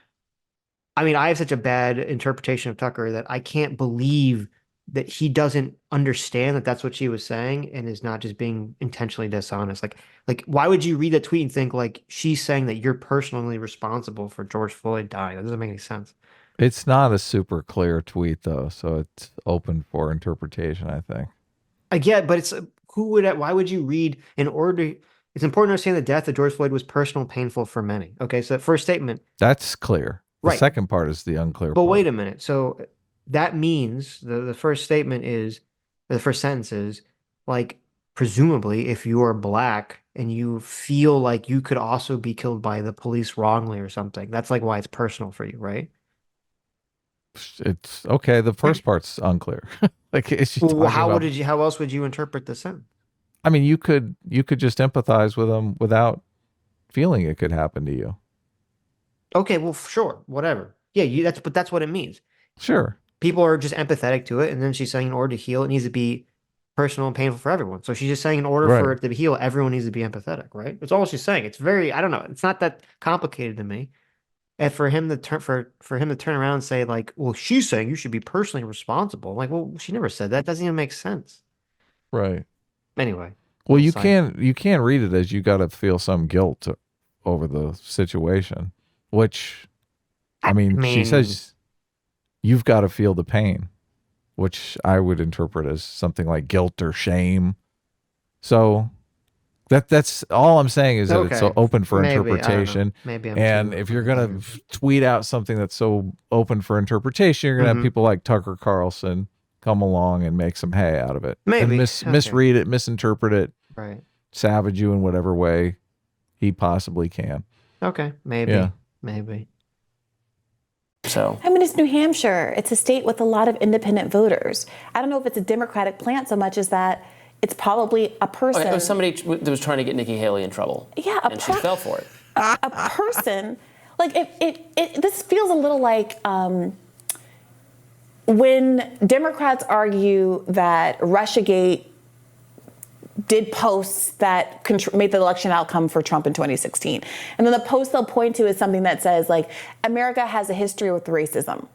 [SPEAKER 1] I mean, I have such a bad interpretation of Tucker that I can't believe that he doesn't understand that that's what she was saying and is not just being intentionally dishonest. Why would you read that tweet and think like she's saying that you're personally responsible for George Floyd dying? That doesn't make any sense.
[SPEAKER 2] It's not a super clear tweet though, so it's open for interpretation, I think.
[SPEAKER 1] I get, but why would you read it's important to understand the death of George Floyd was personal, painful for many. Okay, so that first statement,
[SPEAKER 2] That's clear. The
[SPEAKER 1] right.
[SPEAKER 2] second part is the unclear
[SPEAKER 1] But
[SPEAKER 2] part.
[SPEAKER 1] wait a minute. So that means the first statement is the first sentence is like presumably if you are black and you feel like you could also be killed by the police wrongly or something, that's like why it's personal for you, right?
[SPEAKER 2] It's okay. The first part's unclear. Like, is she
[SPEAKER 1] Well,
[SPEAKER 2] talking about?
[SPEAKER 1] how else would you interpret the sentence?
[SPEAKER 2] I mean, you could just empathize with them without feeling it could happen to you.
[SPEAKER 1] Okay, well, sure, whatever. Yeah, but that's what it means.
[SPEAKER 2] Sure.
[SPEAKER 1] People are just empathetic to it, and then she's saying in order to heal, it needs to be personal and painful for everyone. So she's just saying in order for
[SPEAKER 2] Right.
[SPEAKER 1] it to heal, everyone needs to be empathetic, right? That's all she's saying. It's very, I don't know, it's not that complicated to me. And for him to turn around and say like, well, she's saying you should be personally responsible. I'm like, well, she never said that. It doesn't even make sense.
[SPEAKER 2] Right.
[SPEAKER 1] Anyway,
[SPEAKER 2] Well,
[SPEAKER 1] little
[SPEAKER 2] you
[SPEAKER 1] side.
[SPEAKER 2] can't read it as you got to feel some guilt over the situation, which I
[SPEAKER 1] I
[SPEAKER 2] mean, she
[SPEAKER 1] mean,
[SPEAKER 2] says you've got to feel the pain, which I would interpret as something like guilt or shame. So that's all I'm saying is that it's so
[SPEAKER 1] okay,
[SPEAKER 2] open for
[SPEAKER 1] maybe, I don't know.
[SPEAKER 2] interpretation.
[SPEAKER 1] Maybe I'm
[SPEAKER 2] And
[SPEAKER 1] too
[SPEAKER 2] if you're gonna
[SPEAKER 1] uneducated.
[SPEAKER 2] tweet out something that's so open for interpretation, you're gonna have
[SPEAKER 1] Hmm.
[SPEAKER 2] people like Tucker Carlson come along and make some hay out of it and
[SPEAKER 1] Maybe. Okay.
[SPEAKER 2] misread it, misinterpret it,
[SPEAKER 1] Right.
[SPEAKER 2] savage you in whatever way he possibly can.
[SPEAKER 1] Okay.
[SPEAKER 2] Yeah.
[SPEAKER 1] Maybe. Maybe.
[SPEAKER 6] So
[SPEAKER 3] I mean, it's New Hampshire. It's a state with a lot of independent voters. I don't know if it's a Democratic plant so much as that it's probably a person.
[SPEAKER 6] it was somebody that was trying to get Nikki Haley in trouble.
[SPEAKER 3] Yeah,
[SPEAKER 6] and she fell for it.
[SPEAKER 3] a person. Like this feels a little like when Democrats argue that Russiagate did posts that made the election outcome for Trump in 2016. And then the post they'll point to is something that says, like, America has a history with racism.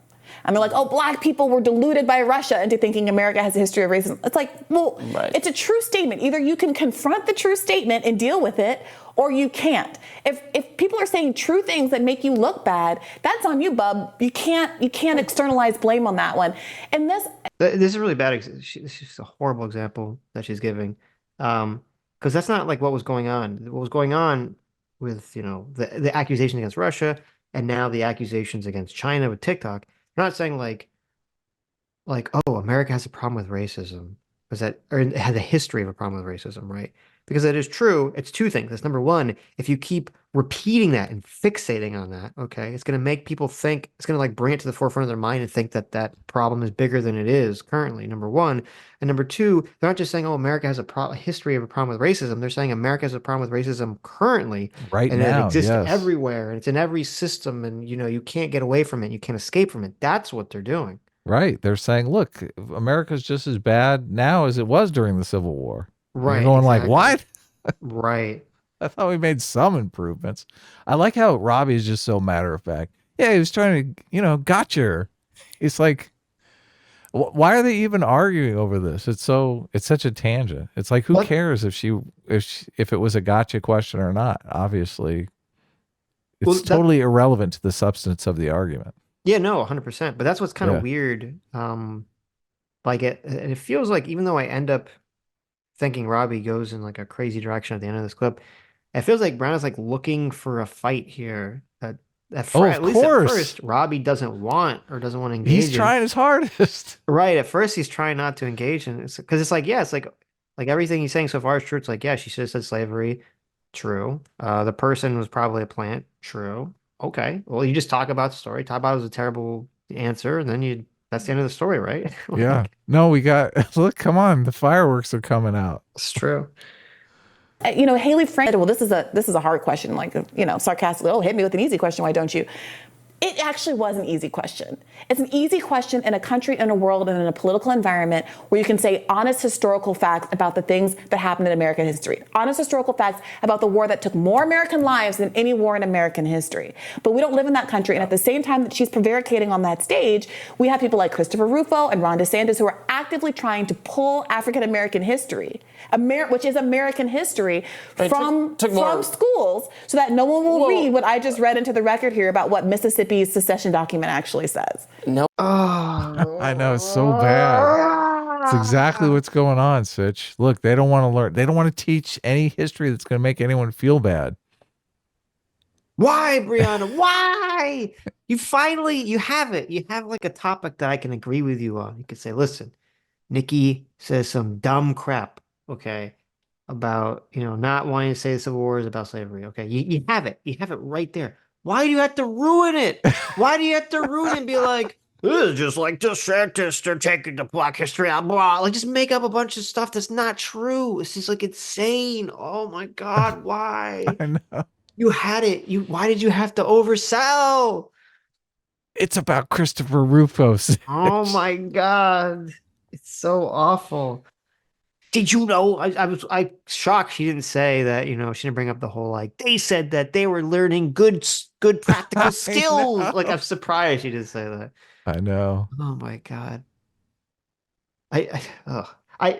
[SPEAKER 3] And they're like, oh, black people were deluded by Russia into thinking America has a history of racism. It's like, well,
[SPEAKER 6] Right.
[SPEAKER 3] It's a true statement. Either you can confront the true statement and deal with it, or you can't. If people are saying true things that make you look bad, that's on you, bub. You can't externalize blame on that one. And
[SPEAKER 1] This is a really bad. This is a horrible example that she's giving, because that's not like what was going on. What was going on with the accusations against Russia and now the accusations against China with TikTok. They're not saying like, oh, America has a problem with racism, because that or it has a history of a problem with racism, right? Because that is true. It's two things. That's number one. If you keep repeating that and fixating on that, okay, it's going to make people think. It's going to like bring it to the forefront of their mind and think that that problem is bigger than it is currently. Number one, and number two, they're not just saying, "Oh, America has a history of a problem with racism." They're saying America has a problem with racism currently,
[SPEAKER 2] Right
[SPEAKER 1] and it
[SPEAKER 2] now,
[SPEAKER 1] exists
[SPEAKER 2] yes.
[SPEAKER 1] everywhere, and it's in every system, and you can't get away from it. You can't escape from it. That's what they're doing.
[SPEAKER 2] Right. They're saying, look, America's just as bad now as it was during the Civil War. And you're
[SPEAKER 1] Right,
[SPEAKER 2] going like,
[SPEAKER 1] exactly.
[SPEAKER 2] what?
[SPEAKER 1] Right.
[SPEAKER 2] I thought we made some improvements. I like how Robbie is just so matter of fact. Yeah, he was trying to, gotcha. It's like, Why are they even arguing over this? It's such a tangent. It's like, who
[SPEAKER 1] What?
[SPEAKER 2] cares if it was a gotcha question or not? Obviously,
[SPEAKER 1] Well,
[SPEAKER 2] it's totally irrelevant to the substance of the argument.
[SPEAKER 1] yeah, no, 100%. But that's what's kind of
[SPEAKER 2] Yeah.
[SPEAKER 1] weird. Like it feels like even though I end up thinking Robbie goes in like a crazy direction at the end of this clip, it feels like Brown is like looking for a fight here.
[SPEAKER 2] Oh,
[SPEAKER 1] At
[SPEAKER 2] of
[SPEAKER 1] least at
[SPEAKER 2] course.
[SPEAKER 1] first, Robbie doesn't want or doesn't want to
[SPEAKER 2] He's
[SPEAKER 1] engage in.
[SPEAKER 2] trying his hardest.
[SPEAKER 1] Right. At first, he's trying not to engage in it because it's like, yeah, it's like everything he's saying so far is true. It's like, yeah, she should have said slavery. True. The person was probably a plant. True. Okay. Well, you just talk about the story. Talk about it was a terrible answer, and then that's the end of the story, right?
[SPEAKER 2] Yeah. No, we got, look, come on. The fireworks are coming out.
[SPEAKER 1] It's true.
[SPEAKER 3] Haley framed, well, this is a hard question, like, sarcastically, oh, hit me with an easy question, why don't you? It actually was an easy question. It's an easy question in a country, in a world, and in a political environment where you can say honest historical facts about the things that happened in American history. Honest historical facts about the war that took more American lives than any war in American history. But we don't live in that country. And at the same time that she's prevaricating on that stage, we have people like Christopher Rufo and Ron DeSantis who are actively trying to pull African American history, which is American history, from schools so that no one will read what I just read into the record here about what Mississippi's secession document actually says.
[SPEAKER 6] No.
[SPEAKER 2] I know, it's so bad. It's exactly what's going on, Sitch. Look, they don't want to learn. They don't want to teach any history that's going to make anyone feel bad.
[SPEAKER 1] Why, Brianna? Why? You have it. You have like a topic that I can agree with you on. You can say, listen, Nikki says some dumb crap, okay, about, not wanting to say the Civil War is about slavery. Okay. You have it. You have it right there. Why do you have to ruin it? Why do you have to ruin it and be like, this is just like DeSantis, they're taking the Black history out, blah. Like, just make up a bunch of stuff that's not true. It's just like insane. Oh my God, why?
[SPEAKER 2] I know.
[SPEAKER 1] You had it. Why did you have to oversell?
[SPEAKER 2] It's about Christopher Rufo. Sitch.
[SPEAKER 1] Oh my God. It's so awful. Did you know? I was shocked she didn't say that, she didn't bring up the whole, like, they said that they were learning good practical skills. Like, I'm surprised she didn't say that.
[SPEAKER 2] I know.
[SPEAKER 1] Oh my God.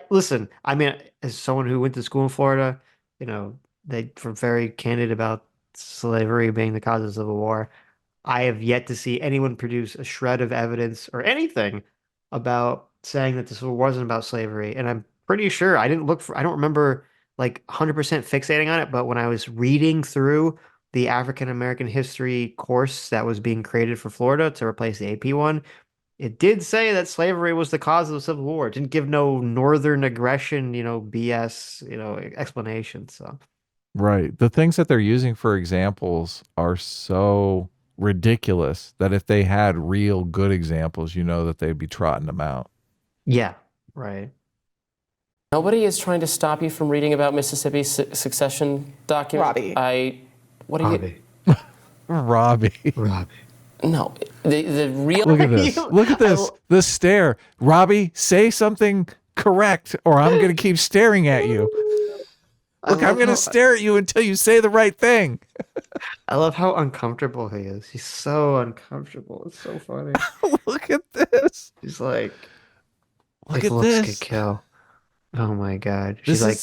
[SPEAKER 1] Listen, I mean, as someone who went to school in Florida, they were very candid about slavery being the cause of the Civil War. I have yet to see anyone produce a shred of evidence or anything about saying that the Civil War wasn't about slavery. And I'm pretty sure I don't remember like 100% fixating on it, but when I was reading through the African American history course that was being created for Florida to replace the AP one, it did say that slavery was the cause of the Civil War. It didn't give no northern aggression, BS, explanation. So,
[SPEAKER 2] right. The things that they're using for examples are so ridiculous that if they had real good examples, that they'd be trotting them out.
[SPEAKER 1] yeah, right.
[SPEAKER 6] Nobody is trying to stop you from reading about Mississippi's succession document.
[SPEAKER 3] Robbie.
[SPEAKER 2] Robbie.
[SPEAKER 6] No, the real.
[SPEAKER 2] Look at this. Look at this. The stare. Robbie, say something correct, or I'm going to keep staring at you. Look, I'm going to stare at you until you say the right thing.
[SPEAKER 1] I love how uncomfortable he is. He's so uncomfortable. It's so funny.
[SPEAKER 2] Look at this.
[SPEAKER 1] He's like,
[SPEAKER 2] look
[SPEAKER 1] his
[SPEAKER 2] at
[SPEAKER 1] looks
[SPEAKER 2] this.
[SPEAKER 1] could kill. Oh my God. She's like,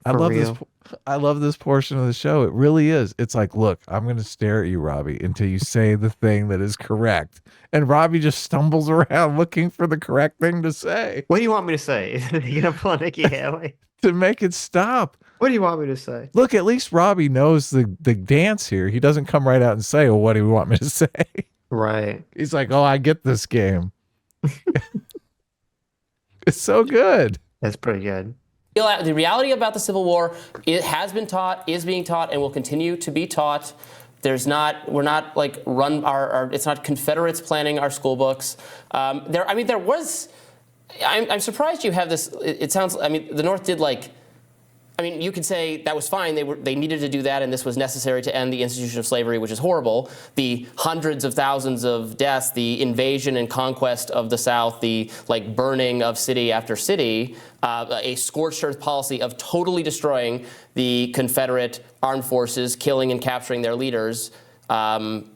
[SPEAKER 2] I love
[SPEAKER 1] real?
[SPEAKER 2] this. I love this portion of the show. It really is. It's like, look, I'm going to stare at you, Robbie, until you say the thing that is correct. And Robbie just stumbles around looking for the correct thing to say.
[SPEAKER 1] What do you want me to say? Is he going to pull Nikki Haley?
[SPEAKER 2] To make it stop.
[SPEAKER 1] What do you want me to say?
[SPEAKER 2] Look, at least Robbie knows the dance here. He doesn't come right out and say, well, what do you want me to say?
[SPEAKER 1] Right.
[SPEAKER 2] He's like, oh, I get this game. It's so good.
[SPEAKER 1] That's pretty good.
[SPEAKER 6] The reality about the Civil War, it has been taught, is being taught, and will continue to be taught. We're not like it's not Confederates planning our school books. I'm surprised you have this. It sounds, the North did you could say that was fine. They needed to do that, and this was necessary to end the institution of slavery, which is horrible. The hundreds of thousands of deaths, the invasion and conquest of the South, the burning of city after city, a scorched earth policy of totally destroying the Confederate armed forces, killing and capturing their leaders. That's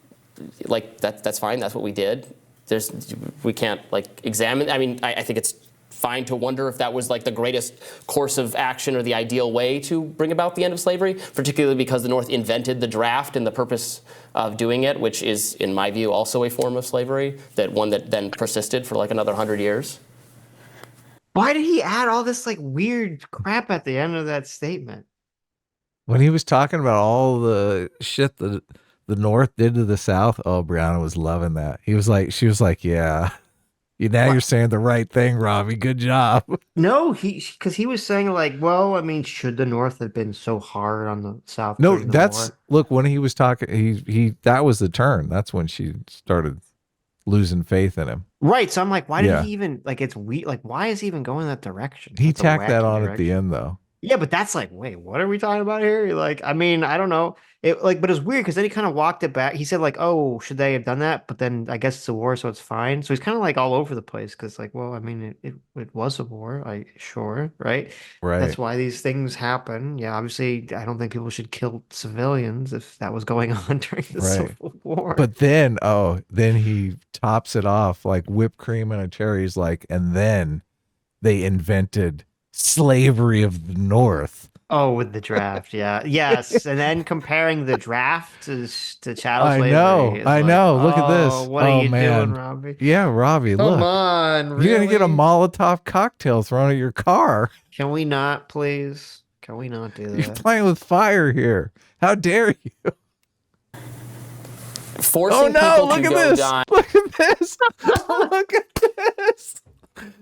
[SPEAKER 6] fine. That's what we did. we can't like examine. I mean, I think it's fine to wonder if that was like the greatest course of action or the ideal way to bring about the end of slavery, particularly because the North invented the draft and the purpose of doing it, which is, in my view, also a form of slavery, that one that then persisted for like another 100 years.
[SPEAKER 1] Why did he add all this like weird crap at the end of that statement?
[SPEAKER 2] When he was talking about all the shit that the North did to the South, oh, Brianna was loving that. She was like, yeah, you're saying the right thing, Robbie. Good job.
[SPEAKER 1] No, because he was saying like, well, I mean, should the North have been so hard on the South
[SPEAKER 2] No,
[SPEAKER 1] during the war?
[SPEAKER 2] look, when he was talking, that was the turn. That's when she started losing faith in him.
[SPEAKER 1] Right. So I'm like, why did
[SPEAKER 2] Yeah.
[SPEAKER 1] he even like? It's weird. Like, why is he even going that direction?
[SPEAKER 2] He
[SPEAKER 1] That's a
[SPEAKER 2] tacked that
[SPEAKER 1] wacky
[SPEAKER 2] on at the
[SPEAKER 1] direction.
[SPEAKER 2] end, though.
[SPEAKER 1] Yeah, but that's like, wait, what are we talking about here? Like, I mean, I don't know. It like, but it's weird because then he kind of walked it back. He said like, oh, should they have done that? But then I guess it's a war, so it's fine. So he's kind of like all over the place because like, well, I mean, it was a war, I sure, right? That's
[SPEAKER 2] Right.
[SPEAKER 1] why these things happen. Yeah, obviously, I don't think people should kill civilians if that was going on during the
[SPEAKER 2] Right.
[SPEAKER 1] Civil War.
[SPEAKER 2] But then he tops it off like whipped cream and a cherry. He's like, and then they invented slavery of the North.
[SPEAKER 1] Oh, with the draft, yeah, yes, and then comparing the draft to chattel
[SPEAKER 2] I
[SPEAKER 1] slavery is
[SPEAKER 2] I
[SPEAKER 1] like,
[SPEAKER 2] know. Look at
[SPEAKER 1] oh,
[SPEAKER 2] this.
[SPEAKER 1] what are
[SPEAKER 2] Oh
[SPEAKER 1] you doing,
[SPEAKER 2] man.
[SPEAKER 1] Robbie?
[SPEAKER 2] Yeah, Robbie,
[SPEAKER 1] Come
[SPEAKER 2] look.
[SPEAKER 1] on,
[SPEAKER 2] You're gonna get a
[SPEAKER 1] really?
[SPEAKER 2] Molotov cocktail thrown at your car.
[SPEAKER 1] Can we not, please? Can we not do
[SPEAKER 2] You're
[SPEAKER 1] that?
[SPEAKER 2] playing with fire here. How dare you?
[SPEAKER 6] Forcing
[SPEAKER 2] Oh no,
[SPEAKER 6] people
[SPEAKER 2] look
[SPEAKER 6] to
[SPEAKER 2] at
[SPEAKER 6] go
[SPEAKER 2] this.
[SPEAKER 6] die.
[SPEAKER 2] Look at this. Look at this.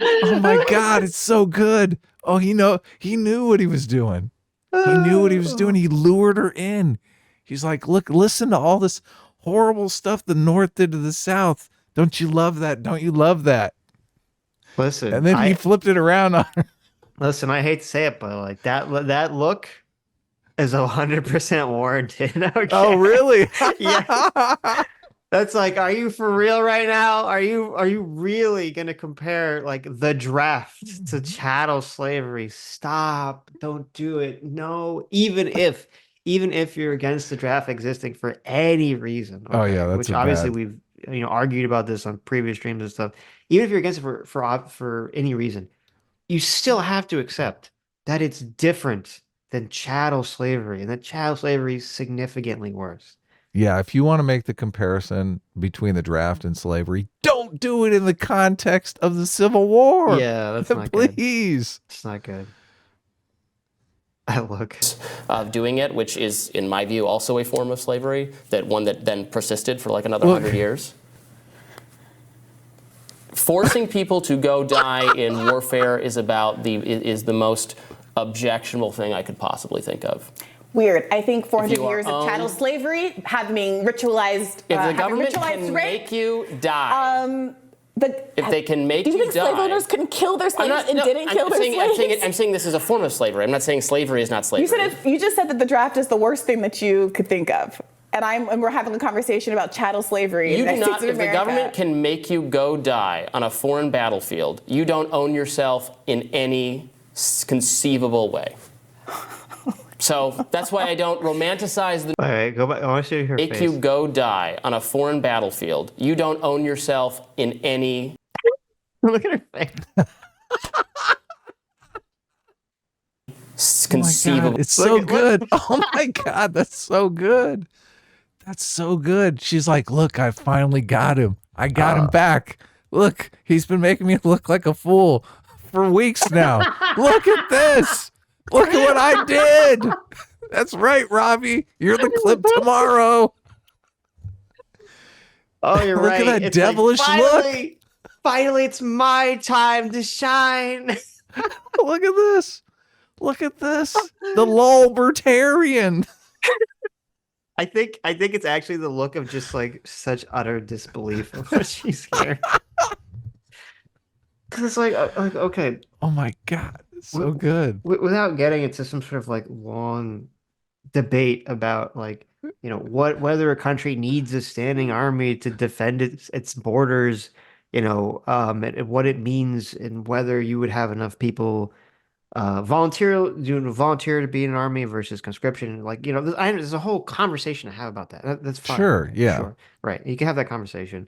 [SPEAKER 2] Oh my god, it's so good. Oh, he knew what he was doing. He knew what he was doing. He lured her in. He's like, look, listen to all this horrible stuff the North did to the South. Don't you love that? Don't you love that?
[SPEAKER 1] Listen,
[SPEAKER 2] And then he flipped it around on her.
[SPEAKER 1] listen. I hate to say it, but like that look is 100% warranted. Okay.
[SPEAKER 2] Oh, really?
[SPEAKER 1] Yeah. That's like, are you for real right now? Are you really gonna compare like the draft to chattel slavery? Stop. Don't do it. No, even if you're against the draft existing for any reason,
[SPEAKER 2] Oh
[SPEAKER 1] okay,
[SPEAKER 2] yeah, that's
[SPEAKER 1] which
[SPEAKER 2] a
[SPEAKER 1] obviously
[SPEAKER 2] bad.
[SPEAKER 1] we've argued about this on previous streams and stuff. Even if you're against it for any reason, you still have to accept that it's different than chattel slavery, and that chattel slavery is significantly worse.
[SPEAKER 2] Yeah, if you want to make the comparison between the draft and slavery, don't do it in the context of the Civil War.
[SPEAKER 1] Yeah, that's not good.
[SPEAKER 2] Please.
[SPEAKER 1] It's not good. I look.
[SPEAKER 6] Of doing it, which is, in my view, also a form of slavery, that one that then persisted for like another 100 years. Forcing people to go die in warfare is the most objectionable thing I could possibly think of.
[SPEAKER 3] Weird. I think 400
[SPEAKER 6] If you are
[SPEAKER 3] years of chattel slavery having ritualized.
[SPEAKER 6] If the
[SPEAKER 3] having
[SPEAKER 6] government
[SPEAKER 3] ritualized
[SPEAKER 6] can
[SPEAKER 3] rape,
[SPEAKER 6] make you die,
[SPEAKER 3] but
[SPEAKER 6] if they can make
[SPEAKER 3] do you
[SPEAKER 6] you
[SPEAKER 3] think
[SPEAKER 6] die,
[SPEAKER 3] slave owners couldn't kill their slaves didn't kill their slaves?
[SPEAKER 6] I'm saying this is a form of slavery. I'm not saying slavery is not slavery.
[SPEAKER 3] You just said that the draft is the worst thing that you could think of. And we're having a conversation about chattel slavery in the United States of
[SPEAKER 6] If the
[SPEAKER 3] America.
[SPEAKER 6] government can make you go die on a foreign battlefield, you don't own yourself in any conceivable way. So that's why I don't romanticize the.
[SPEAKER 1] All right, go back. I want to see her
[SPEAKER 6] Make
[SPEAKER 1] face.
[SPEAKER 6] you go die on a foreign battlefield. You don't own yourself in any.
[SPEAKER 1] Look at her face.
[SPEAKER 6] Conceivable.
[SPEAKER 2] God, it's so good. Oh my God, that's so good. That's so good. She's like, look, I finally got him. I got him back. Look, he's been making me look like a fool for weeks now. Look at this. Look at what I did. That's right, Robbie. You're the clip tomorrow.
[SPEAKER 1] Oh, you're
[SPEAKER 2] Look
[SPEAKER 1] right.
[SPEAKER 2] at that
[SPEAKER 1] It's
[SPEAKER 2] devilish look.
[SPEAKER 1] Finally, it's my time to shine.
[SPEAKER 2] Look at this. Look at this. The Lulbertarian.
[SPEAKER 1] I think it's actually the look of just like such utter disbelief of what she's hearing. Because it's like okay,
[SPEAKER 2] Oh my God. It's so good.
[SPEAKER 1] without getting into some sort of like long debate about like whether a country needs a standing army to defend its borders, and what it means, and whether you would have enough people volunteer to be in an army versus conscription. Like there's a whole conversation to have about that. That's fine.
[SPEAKER 2] Sure,
[SPEAKER 1] Right?
[SPEAKER 2] yeah.
[SPEAKER 1] Sure, right. You can have that conversation.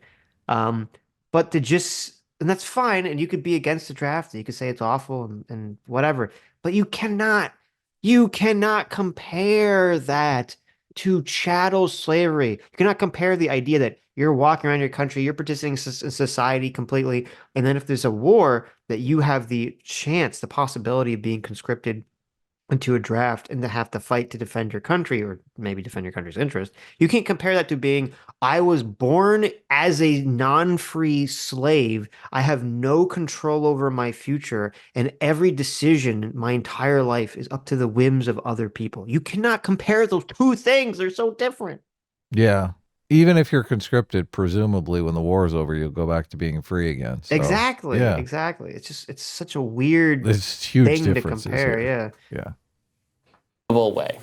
[SPEAKER 1] Um, But to just, and that's fine, and you could be against the draft, and you could say it's awful and whatever, but you cannot compare that to chattel slavery. You cannot compare the idea that you're walking around your country, you're participating in society completely, and then if there's a war, that you have the chance, the possibility of being conscripted into a draft and to have to fight to defend your country or maybe defend your country's interest. You can't compare that to being, I was born as a non-free slave. I have no control over my future, and every decision my entire life is up to the whims of other people. You cannot compare those two things. They're so different.
[SPEAKER 2] Yeah. Even if you're conscripted, presumably when the war is over, you'll go back to being free again. So,
[SPEAKER 1] Exactly,
[SPEAKER 2] yeah,
[SPEAKER 1] exactly. It's such a weird
[SPEAKER 2] there's huge
[SPEAKER 1] thing to
[SPEAKER 2] differences
[SPEAKER 1] compare.
[SPEAKER 2] here.
[SPEAKER 1] Yeah.
[SPEAKER 2] Yeah.
[SPEAKER 6] Way.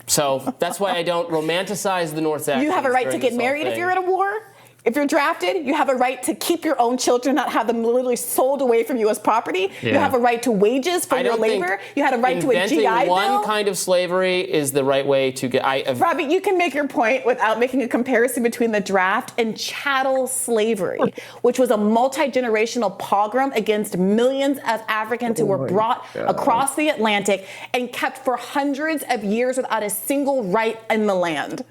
[SPEAKER 6] So that's why I don't romanticize the North's actions.
[SPEAKER 3] You have a right to
[SPEAKER 6] during
[SPEAKER 3] get
[SPEAKER 6] this whole
[SPEAKER 3] married if
[SPEAKER 6] thing.
[SPEAKER 3] you're in a war. If you're drafted, you have a right to keep your own children, not have them literally sold away from you as property. You
[SPEAKER 1] Yeah.
[SPEAKER 3] have a right to wages for
[SPEAKER 6] I
[SPEAKER 3] your
[SPEAKER 6] don't think
[SPEAKER 3] labor. You had a right to a
[SPEAKER 6] inventing
[SPEAKER 3] GI
[SPEAKER 6] one
[SPEAKER 3] Bill.
[SPEAKER 6] kind of slavery is the right way to get.
[SPEAKER 3] Robbie, you can make your point without making a comparison between the draft and chattel slavery, which was a multi-generational pogrom against millions of Africans who were brought across the Atlantic and kept for hundreds of years without a single right in the land.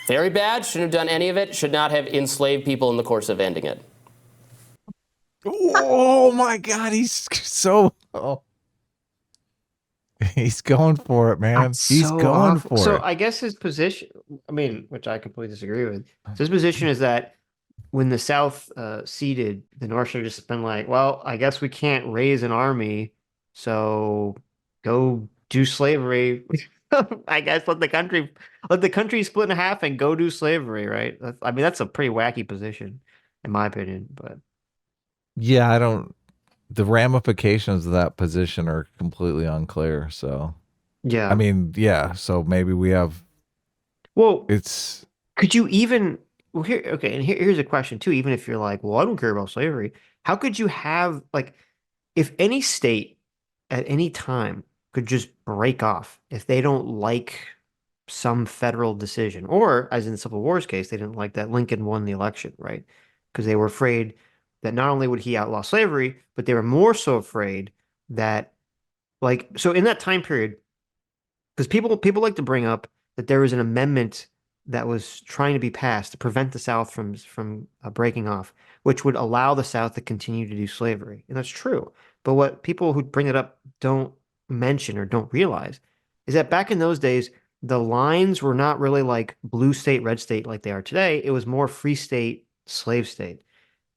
[SPEAKER 6] Very bad. Shouldn't have done any of it. Should not have enslaved people in the course of ending it.
[SPEAKER 2] Oh my God, he's so. Oh. He's going for it, man.
[SPEAKER 1] That's
[SPEAKER 2] He's
[SPEAKER 1] so
[SPEAKER 2] going
[SPEAKER 1] awful.
[SPEAKER 2] for
[SPEAKER 1] So
[SPEAKER 2] it.
[SPEAKER 1] I guess his position, I mean, which I completely disagree with. So his position is that when the South ceded, the North should have just been like, well, I guess we can't raise an army, so go do slavery. I guess let the country split in half and go do slavery, right? I mean, that's a pretty wacky position, in my opinion. But
[SPEAKER 2] Yeah, I don't. The ramifications of that position are completely unclear. So, I
[SPEAKER 1] yeah.
[SPEAKER 2] mean, yeah. So maybe we have.
[SPEAKER 1] Well,
[SPEAKER 2] It's
[SPEAKER 1] could you even, well, here, okay, and here's a question too. Even if you're like, well, I don't care about slavery, how could you have, like, if any state at any time could just break off if they don't like some federal decision, or as in the Civil War's case, they didn't like that Lincoln won the election, right? Because they were afraid that not only would he outlaw slavery, but they were more so afraid that, like, so in that time period, because people like to bring up that there was an amendment that was trying to be passed to prevent the South from breaking off, which would allow the South to continue to do slavery, and that's true. But what people who bring it up don't mention or don't realize is that back in those days, the lines were not really like blue state, red state like they are today. It was more free state, slave state.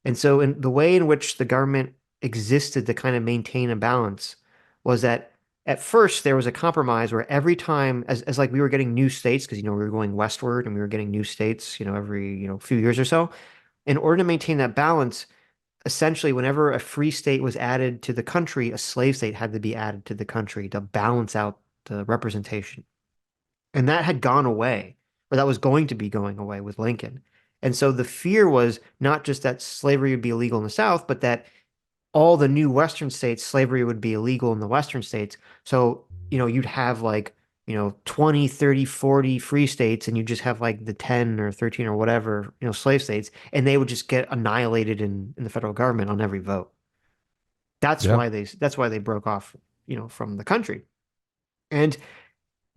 [SPEAKER 1] And so, in the way in which the government existed to kind of maintain a balance was that at first there was a compromise where every time, as like we were getting new states, because we were going westward and we were getting new states, every few years or so. In order to maintain that balance, essentially, whenever a free state was added to the country, a slave state had to be added to the country to balance out the representation. And that had gone away, or that was going to be going away with Lincoln. And so the fear was not just that slavery would be illegal in the South, but that all the new Western states, slavery would be illegal in the Western states. So, you'd have like, 20, 30, 40 free states, and you just have like the 10 or 13 or whatever, slave states, and they would just get annihilated in the federal government on every vote.
[SPEAKER 2] yeah.
[SPEAKER 1] That's why they broke off, from the country. And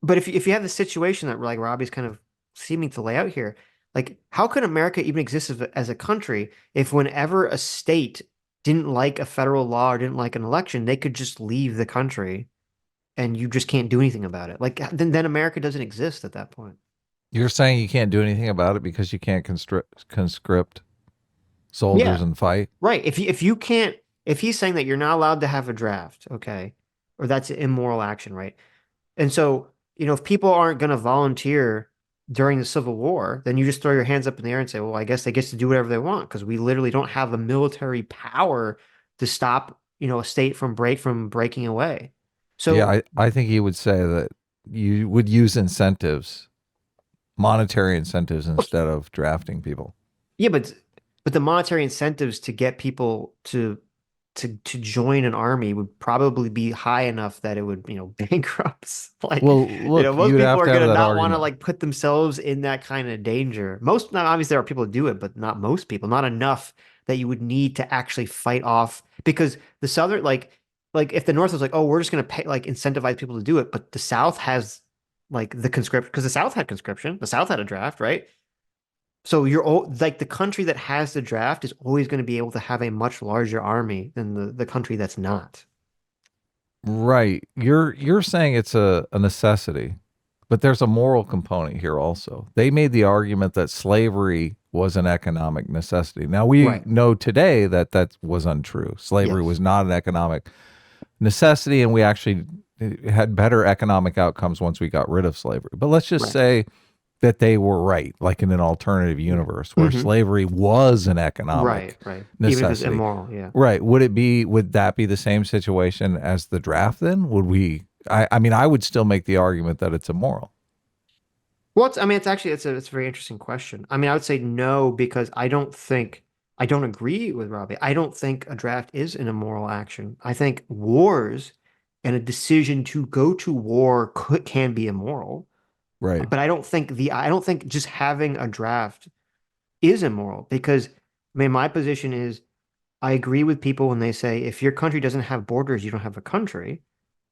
[SPEAKER 1] but if you have the situation that like Robbie's kind of seeming to lay out here, like how could America even exist as a country if whenever a state didn't like a federal law or didn't like an election, they could just leave the country and you just can't do anything about it. Like then America doesn't exist at that point.
[SPEAKER 2] You're saying you can't do anything about it because you can't conscript soldiers
[SPEAKER 1] Yeah,
[SPEAKER 2] and fight.
[SPEAKER 1] right. If he's saying that you're not allowed to have a draft, okay, or that's an immoral action, right? And so, if people aren't going to volunteer during the Civil War, then you just throw your hands up in the air and say, well, I guess they get to do whatever they want because we literally don't have the military power to stop, a state from breaking away.
[SPEAKER 2] Yeah,
[SPEAKER 1] So,
[SPEAKER 2] I think he would say that you would use incentives, monetary incentives, instead of drafting people.
[SPEAKER 1] yeah, but the monetary incentives to get people to to join an army would probably be high enough that it would, bankrupt. Like,
[SPEAKER 2] Well, look,
[SPEAKER 1] most
[SPEAKER 2] you'd
[SPEAKER 1] people
[SPEAKER 2] have
[SPEAKER 1] are
[SPEAKER 2] to have
[SPEAKER 1] gonna
[SPEAKER 2] that
[SPEAKER 1] not want to
[SPEAKER 2] argument.
[SPEAKER 1] like put themselves in that kind of danger. Most, not obviously there are people who do it, but not most people. Not enough that you would need to actually fight off because the Southern, like if the North was like, oh, we're just gonna pay like incentivize people to do it, but the South has like the conscription because the South had conscription, the South had a draft, right? So like the country that has the draft is always going to be able to have a much larger army than the country that's not.
[SPEAKER 2] Right. You're saying it's a necessity, but there's a moral component here also. They made the argument that slavery was an economic necessity. Now we
[SPEAKER 1] Right.
[SPEAKER 2] know today that that was untrue. Slavery
[SPEAKER 1] Yes.
[SPEAKER 2] was not an economic necessity, and we actually had better economic outcomes once we got rid of slavery. But let's just
[SPEAKER 1] Right.
[SPEAKER 2] say that they were right, like in an alternative universe where
[SPEAKER 1] Mhm.
[SPEAKER 2] slavery was an
[SPEAKER 1] Right.
[SPEAKER 2] economic
[SPEAKER 1] Right. Even if it's
[SPEAKER 2] necessity.
[SPEAKER 1] immoral. Yeah.
[SPEAKER 2] Right. Would that be the same situation as the draft then? I mean, I would still make the argument that it's immoral.
[SPEAKER 1] Well, I mean, it's a very interesting question. I mean, I would say no because I don't agree with Robbie. I don't think a draft is an immoral action. I think wars and a decision to go to war can be immoral,
[SPEAKER 2] Right.
[SPEAKER 1] but I don't think just having a draft is immoral because I mean, my position is I agree with people when they say if your country doesn't have borders, you don't have a country.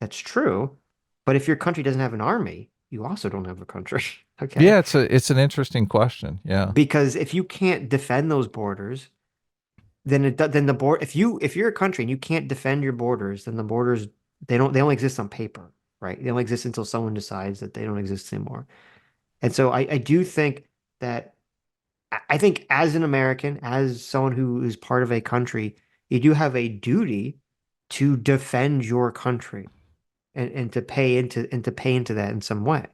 [SPEAKER 1] That's true. But if your country doesn't have an army, you also don't have a country. Okay.
[SPEAKER 2] Yeah, it's an interesting question. Yeah.
[SPEAKER 1] Because if you can't defend those borders, then the board if you're a country and you can't defend your borders, then the borders they only exist on paper, right? They only exist until someone decides that they don't exist anymore. And so I do think that I think as an American, as someone who is part of a country, you do have a duty to defend your country and to pay into that in some way.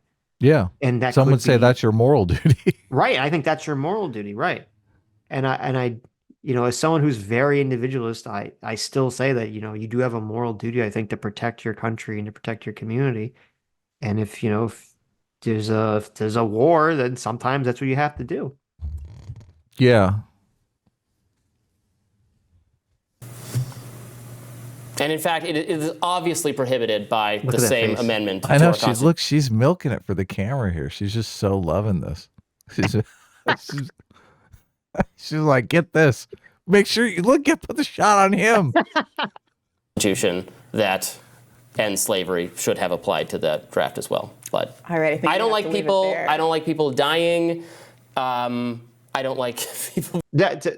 [SPEAKER 2] Yeah.
[SPEAKER 1] And that
[SPEAKER 2] Some would
[SPEAKER 1] could
[SPEAKER 2] say
[SPEAKER 1] be
[SPEAKER 2] that's your moral duty.
[SPEAKER 1] right. I think that's your moral duty, right? And I, as someone who's very individualist, I still say that, you do have a moral duty, I think, to protect your country and to protect your community. And if there's a war, then sometimes that's what you have to do.
[SPEAKER 2] Yeah.
[SPEAKER 6] And in fact, it is obviously prohibited by
[SPEAKER 1] Look
[SPEAKER 6] the
[SPEAKER 1] at that
[SPEAKER 6] same
[SPEAKER 1] face.
[SPEAKER 6] amendment
[SPEAKER 2] I
[SPEAKER 6] to
[SPEAKER 2] know
[SPEAKER 6] our Constitution.
[SPEAKER 2] she's milking it for the camera here. She's just so loving this. She's she's, she's like, get this. Make sure you put the shot on him.
[SPEAKER 6] That ends slavery should have applied to the draft as well. But
[SPEAKER 3] All right, I think
[SPEAKER 6] I don't
[SPEAKER 3] we have
[SPEAKER 6] like
[SPEAKER 3] to leave it
[SPEAKER 6] people.
[SPEAKER 3] there.
[SPEAKER 6] I don't like people dying. I don't like people.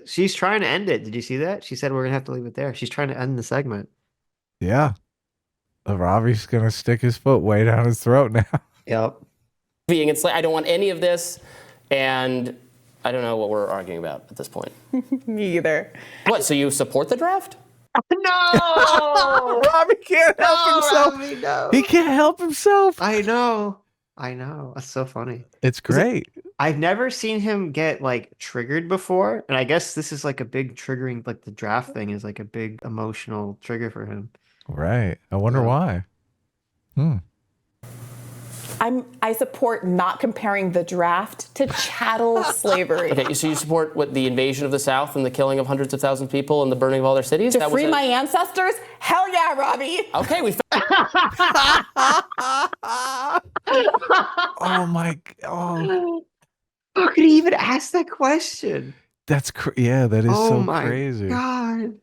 [SPEAKER 1] She's trying to end it. Did you see that? She said we're gonna have to leave it there. She's trying to end the segment.
[SPEAKER 2] Yeah. Robbie's gonna stick his foot way down his throat now.
[SPEAKER 1] Yep.
[SPEAKER 6] being enslaved. I don't want any of this, and I don't know what we're arguing about at this point.
[SPEAKER 3] Me either.
[SPEAKER 6] What? So you support the draft?
[SPEAKER 1] No,
[SPEAKER 2] Robbie can't help himself.
[SPEAKER 1] Robbie, no.
[SPEAKER 2] He can't help himself.
[SPEAKER 1] I know. That's so funny.
[SPEAKER 2] It's great.
[SPEAKER 1] I've never seen him get like triggered before, and I guess this is like a big triggering. Like the draft thing is like a big emotional trigger for him.
[SPEAKER 2] Right. I wonder why.
[SPEAKER 3] I support not comparing the draft to chattel slavery.
[SPEAKER 6] Okay, so you support what, the invasion of the South and the killing of hundreds of thousands of people and the burning of all their cities?
[SPEAKER 3] To free my ancestors? Hell yeah, Robbie.
[SPEAKER 6] Okay, we
[SPEAKER 2] Oh my. Oh,
[SPEAKER 1] How could he even ask that question?
[SPEAKER 2] that's yeah. That is
[SPEAKER 1] Oh
[SPEAKER 2] so
[SPEAKER 1] my
[SPEAKER 2] crazy.
[SPEAKER 1] God.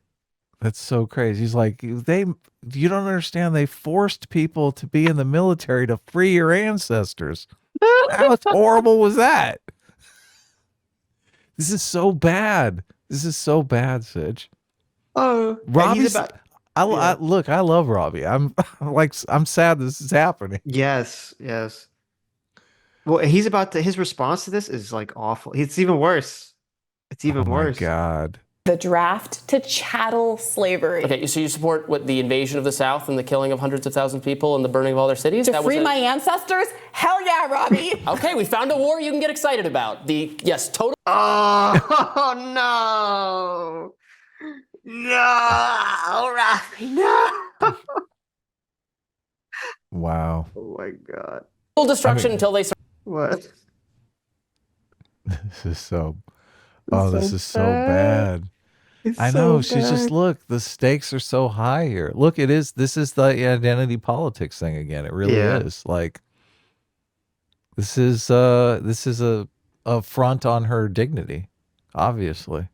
[SPEAKER 2] That's so crazy. He's like, you don't understand. They forced people to be in the military to free your ancestors. How horrible was that? This is so bad. This is so bad, Sitch.
[SPEAKER 1] Oh, and
[SPEAKER 2] Robbie's.
[SPEAKER 1] he's about.
[SPEAKER 2] Look, I love Robbie. I'm I'm sad this is happening.
[SPEAKER 1] Yes. Well, he's about to. His response to this is like awful. It's even worse. It's even
[SPEAKER 2] Oh
[SPEAKER 1] worse.
[SPEAKER 2] my God.
[SPEAKER 3] The draft to chattel slavery.
[SPEAKER 6] Okay, so you support what, the invasion of the South and the killing of hundreds of thousands of people and the burning of all their cities?
[SPEAKER 3] To free my ancestors? Hell yeah, Robbie.
[SPEAKER 6] Okay, we found a war you can get excited about. Total.
[SPEAKER 1] Oh no, Robbie, no.
[SPEAKER 2] Wow.
[SPEAKER 1] Oh my God.
[SPEAKER 6] Destruction until they.
[SPEAKER 1] What?
[SPEAKER 2] This is so. Oh, this is so bad.
[SPEAKER 1] It's
[SPEAKER 2] I
[SPEAKER 1] so
[SPEAKER 2] know. She's just,
[SPEAKER 1] bad.
[SPEAKER 2] look, the stakes are so high here. Look, this is the identity politics thing again. It really
[SPEAKER 1] Yeah.
[SPEAKER 2] is. Like, this is a front on her dignity, obviously.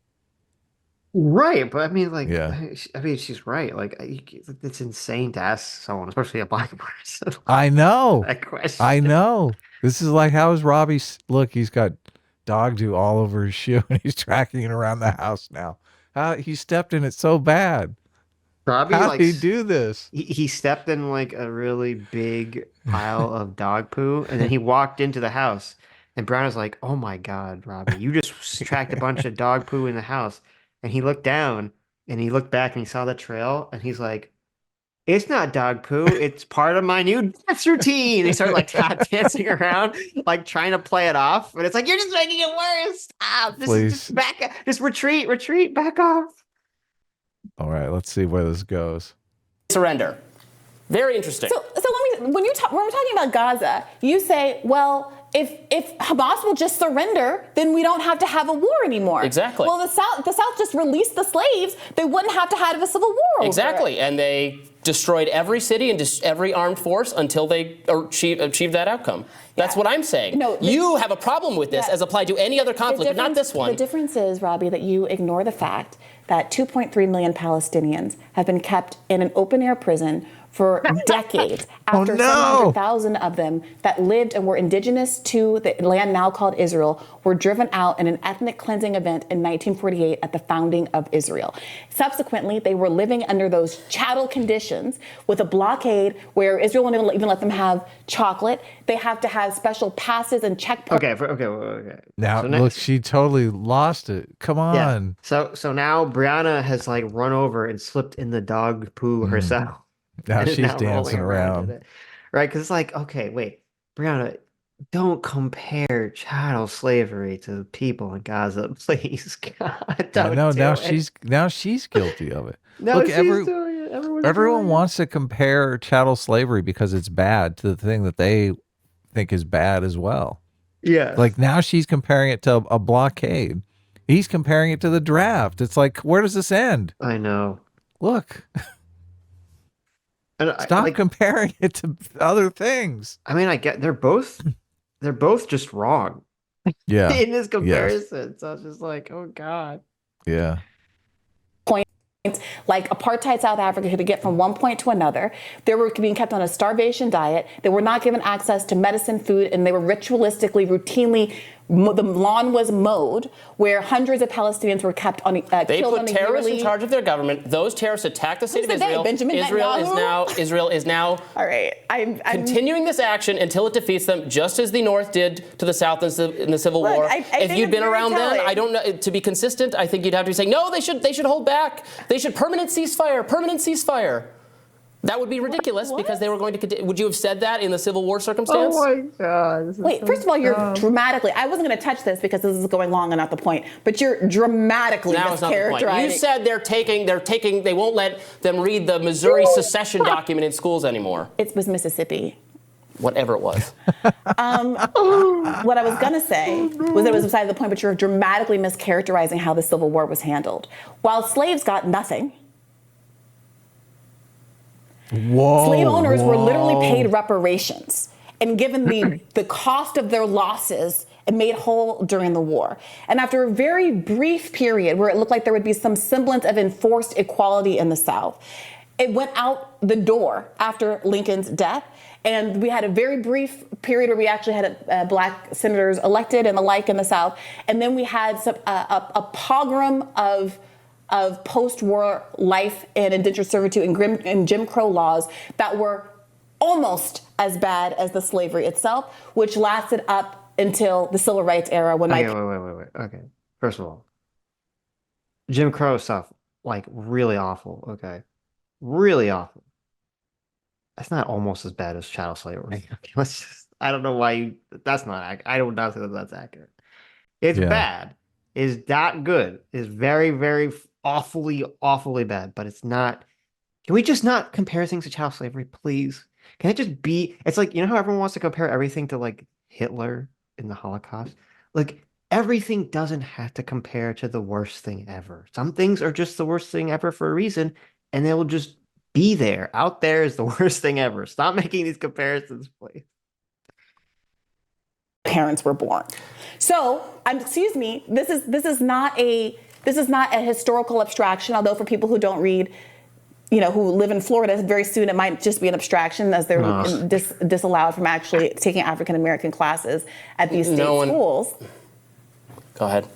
[SPEAKER 1] Right, but I mean, like,
[SPEAKER 2] Yeah.
[SPEAKER 1] I mean, she's right. Like, it's insane to ask someone, especially a black person,
[SPEAKER 2] I know.
[SPEAKER 1] that
[SPEAKER 2] I
[SPEAKER 1] question.
[SPEAKER 2] know. This is like, how is Robbie? Look, he's got dog dew all over his shoe and he's tracking it around the house now. How he stepped in it so bad.
[SPEAKER 1] Robbie,
[SPEAKER 2] How did
[SPEAKER 1] like,
[SPEAKER 2] he do this?
[SPEAKER 1] he stepped in like a really big pile of dog poo, and then he walked into the house, and Brown was like, "Oh my God, Robbie, you just tracked a bunch of dog poo in the house." And he looked down, and he looked back, and he saw the trail, and he's like, "It's not dog poo. It's part of my new dance routine." They started like tap dancing around, like trying to play it off, but it's like you're just making it worse. Stop! This is
[SPEAKER 2] Please.
[SPEAKER 1] just back. Just retreat, retreat, back off.
[SPEAKER 2] All right, let's see where this goes.
[SPEAKER 6] Surrender. Very interesting.
[SPEAKER 3] So let me, when we're talking about Gaza, you say, well, if Hamas will just surrender, then we don't have to have a war anymore.
[SPEAKER 6] Exactly.
[SPEAKER 3] Well, the South just released the slaves. They wouldn't have to have a civil war over
[SPEAKER 6] Exactly.
[SPEAKER 3] it.
[SPEAKER 6] And they destroyed every city and every armed force until they achieved that outcome. That's what I'm saying.
[SPEAKER 3] No,
[SPEAKER 6] you have a problem with this as applied to any other conflict, but not this one.
[SPEAKER 3] The difference is, Robbie, that you ignore the fact that 2.3 million Palestinians have been kept in an open-air prison for decades after 700,000 of them that lived and were indigenous to the land now called Israel were driven out in an ethnic cleansing event in 1948 at the founding of Israel. Subsequently, they were living under those chattel conditions with a blockade where Israel won't even let them have chocolate. They have to have special passes and checkpoints.
[SPEAKER 1] Okay.
[SPEAKER 2] Now,
[SPEAKER 1] So
[SPEAKER 2] look, she totally lost it. Come on.
[SPEAKER 1] So now Brianna has like run over and slipped in the dog poo herself.
[SPEAKER 2] Now
[SPEAKER 1] And is
[SPEAKER 2] she's
[SPEAKER 1] now rolling
[SPEAKER 2] dancing
[SPEAKER 1] in
[SPEAKER 2] around.
[SPEAKER 1] it. Right? Because it's like, okay, wait, Brianna, don't compare chattel slavery to people in Gaza, please. God, don't
[SPEAKER 2] No,
[SPEAKER 1] do
[SPEAKER 2] now
[SPEAKER 1] it.
[SPEAKER 2] she's guilty of it.
[SPEAKER 1] No,
[SPEAKER 2] Look,
[SPEAKER 1] she's doing it. Everyone's
[SPEAKER 2] everyone
[SPEAKER 1] doing it.
[SPEAKER 2] wants to compare chattel slavery because it's bad to the thing that they think is bad as well.
[SPEAKER 1] Yeah.
[SPEAKER 2] Like, now she's comparing it to a blockade. He's comparing it to the draft. It's like, where does this end?
[SPEAKER 1] I know.
[SPEAKER 2] Look,
[SPEAKER 1] And
[SPEAKER 2] stop comparing it to other things.
[SPEAKER 1] I mean, I get they're both just wrong
[SPEAKER 2] Yeah.
[SPEAKER 1] in this
[SPEAKER 2] Yes.
[SPEAKER 1] comparison. So it's just like, oh God.
[SPEAKER 2] Yeah.
[SPEAKER 3] Like apartheid South Africa had to get from one point to another. They were being kept on a starvation diet. They were not given access to medicine, food, and they were ritualistically, routinely, the lawn was mowed, where hundreds of Palestinians were kept on.
[SPEAKER 6] They
[SPEAKER 3] killed
[SPEAKER 6] put
[SPEAKER 3] on a
[SPEAKER 6] terrorists
[SPEAKER 3] yearly...
[SPEAKER 6] in charge of their government. Those terrorists attacked the state of
[SPEAKER 3] Who's the they?
[SPEAKER 6] Israel.
[SPEAKER 3] Benjamin
[SPEAKER 6] Israel is now
[SPEAKER 3] All right. I'm
[SPEAKER 6] continuing this action until it defeats them, just as the North did to the South in the Civil
[SPEAKER 3] Look,
[SPEAKER 6] War.
[SPEAKER 3] I
[SPEAKER 6] If
[SPEAKER 3] think
[SPEAKER 6] you'd been
[SPEAKER 3] it's very
[SPEAKER 6] around then,
[SPEAKER 3] telling.
[SPEAKER 6] I don't know. To be consistent, I think you'd have to be saying, no, they should hold back. They should permanent ceasefire. That would be ridiculous because they were going to continue. Would you have said that in the Civil War circumstance?
[SPEAKER 1] Oh my God.
[SPEAKER 3] Wait, first of all, you're dramatically, I wasn't going to touch this because this is going long and not the point, but you're dramatically
[SPEAKER 6] Now it's not the point.
[SPEAKER 3] mischaracterizing.
[SPEAKER 6] You said they won't let them read the Missouri secession document in schools anymore.
[SPEAKER 3] It was Mississippi.
[SPEAKER 6] Whatever it was.
[SPEAKER 3] What I was going to say was that it was beside the point, but you're dramatically mischaracterizing how the Civil War was handled. While slaves got nothing,
[SPEAKER 2] Whoa.
[SPEAKER 3] slave owners were literally paid reparations and given the cost of their losses and made whole during the war. And after a very brief period where it looked like there would be some semblance of enforced equality in the South, it went out the door after Lincoln's death. And we had a very brief period where we actually had black senators elected and the like in the South. And then we had a pogrom of post-war life and indentured servitude and Jim Crow laws that were almost as bad as the slavery itself, which lasted up until the civil rights era when
[SPEAKER 1] Okay, wait. Okay. First of all, Jim Crow stuff, like really awful. Okay. Really awful. That's not almost as bad as chattel slavery. Okay, I don't know why that's not, I don't know if that's accurate. It's bad. It's not good. It's very, very awfully bad, but it's not. Can we just not compare things to chattel slavery, please? Can it just be, it's like, you know how everyone wants to compare everything to like Hitler in the Holocaust? Like everything doesn't have to compare to the worst thing ever. Some things are just the worst thing ever for a reason, and they will just be there. Out there is the worst thing ever. Stop making these comparisons, please.
[SPEAKER 3] Parents were born. So, excuse me, this is not a historical abstraction, although for people who don't read, who live in Florida, very soon it might just be an abstraction as they're disallowed from actually taking African American classes at these state schools.
[SPEAKER 6] Go ahead.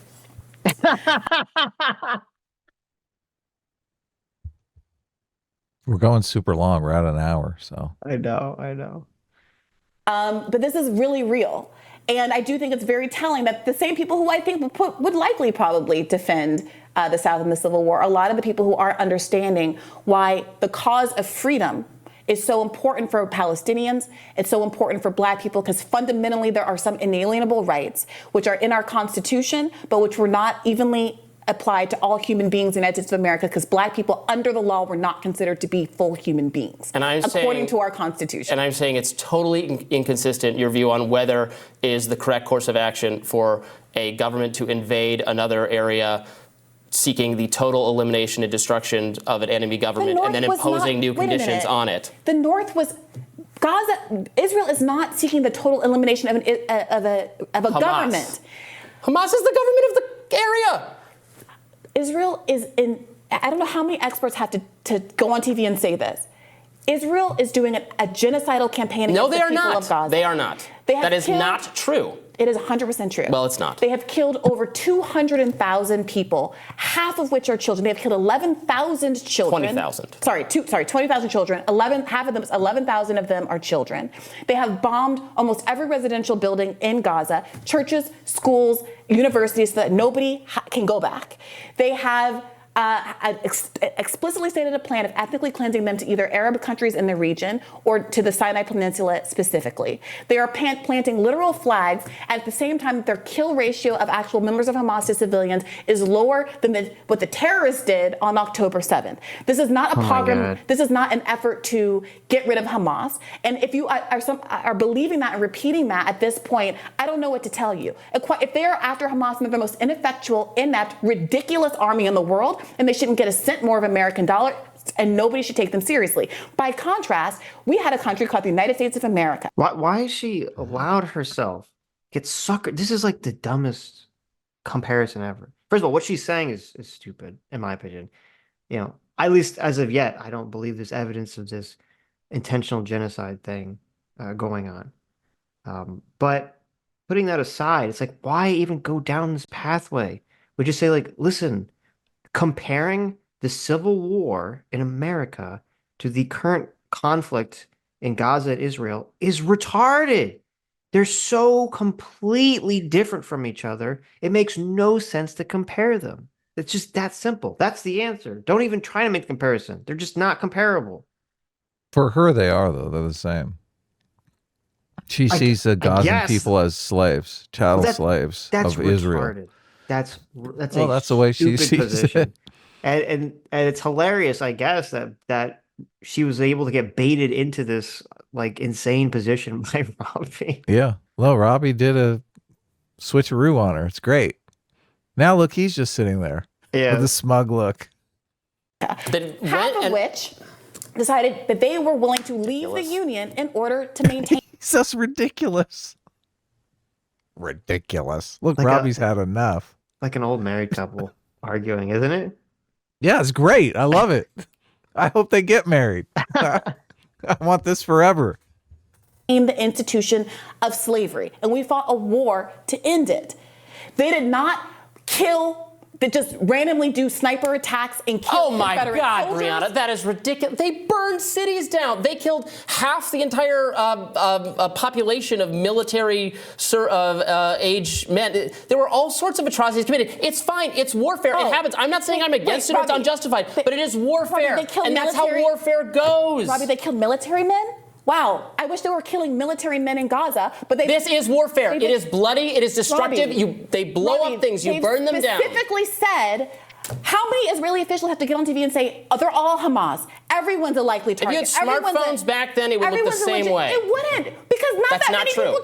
[SPEAKER 2] We're going super long. We're at an hour, so.
[SPEAKER 1] I know.
[SPEAKER 3] But this is really real. And I do think it's very telling that the same people who I think would likely probably defend the South in the Civil War, a lot of the people who aren't understanding why the cause of freedom is so important for Palestinians, it's so important for Black people, because fundamentally there are some inalienable rights which are in our Constitution, but which were not evenly applied to all human beings in the United States of America, because Black people under the law were not considered to be full human beings, according to our Constitution.
[SPEAKER 6] And I'm saying it's totally inconsistent, your view on whether is the correct course of action for a government to invade another area seeking the total elimination and destruction of an enemy government and then imposing new conditions on it.
[SPEAKER 3] The North was... Israel is not seeking the total elimination of a government.
[SPEAKER 6] Hamas is the government of the area.
[SPEAKER 3] Israel is in, I don't know how many experts have to go on TV and say this. Israel is doing a genocidal campaign against the people of Gaza.
[SPEAKER 6] They are not. That is not true.
[SPEAKER 3] It is 100% true.
[SPEAKER 6] Well, it's not.
[SPEAKER 3] They have killed over 200,000 people, half of which are children. They have killed 11,000 children.
[SPEAKER 6] 20,000.
[SPEAKER 3] Sorry, 20,000 children. 11,000 of them are children. They have bombed almost every residential building in Gaza, churches, schools, universities, so that nobody can go back. They have explicitly stated a plan of ethnically cleansing them to either Arab countries in the region or to the Sinai Peninsula specifically. They are planting literal flags at the same time that their kill ratio of actual members of Hamas to civilians is lower than what the terrorists did on October 7th. This is not a pogrom. This is not an effort to get rid of Hamas. And if you are believing that and repeating that at this point, I don't know what to tell you. If they are after Hamas and they're the most ineffectual, inept, ridiculous army in the world, and they shouldn't get a cent more of American dollar, and nobody should take them seriously. By contrast, we had a country called the United States of America.
[SPEAKER 1] Why is she allowed herself get suckered? This is like the dumbest comparison ever. First of all, what she's saying is stupid, in my opinion. At least as of yet, I don't believe there's evidence of this intentional genocide thing going on. But putting that aside, it's like, why even go down this pathway? We just say, like, listen, comparing the Civil War in America to the current conflict in Gaza and Israel is retarded. They're so completely different from each other. It makes no sense to compare them. It's just that simple. That's the answer. Don't even try to make the comparison. They're just not comparable.
[SPEAKER 2] For her, they are, though. They're the same. She sees the Gazan people as slaves, chattel slaves of Israel.
[SPEAKER 1] Retarded. That's
[SPEAKER 2] the way she sees
[SPEAKER 1] position. It. And it's hilarious, I guess, that she was able to get baited into this like insane position by Robbie.
[SPEAKER 2] Yeah. Well, Robbie did a switcheroo on her. It's great. Now look, he's just sitting there with a smug look.
[SPEAKER 3] Half of which decided that they were willing to leave the union in order to maintain.
[SPEAKER 2] That's ridiculous. Ridiculous. Look, like Robbie's had enough.
[SPEAKER 1] Like an old married couple arguing, isn't it?
[SPEAKER 2] Yeah, it's great. I love it. I hope they get married. I want this forever.
[SPEAKER 3] The institution of slavery, and we fought a war to end it. They did not kill. They just randomly do sniper attacks and kill Confederate
[SPEAKER 6] God,
[SPEAKER 3] soldiers.
[SPEAKER 6] Brianna, that is ridiculous. They burned cities down. They killed half the entire population of military age men. There were all sorts of atrocities committed. It's fine. It's warfare. It happens. I'm not saying I'm against it or it's unjustified, but it is warfare. And that's how warfare goes.
[SPEAKER 3] Robbie, they killed military men? Wow, I wish they were killing military men in Gaza, but
[SPEAKER 6] this is warfare. It is bloody. It is destructive. They blow up things. You burn them down.
[SPEAKER 3] Specifically said, how many Israeli officials have to get on TV and say, oh, they're all Hamas? Everyone's a likely target.
[SPEAKER 6] If you had smartphones back then, it would look the same way.
[SPEAKER 3] It wouldn't, because not that many people.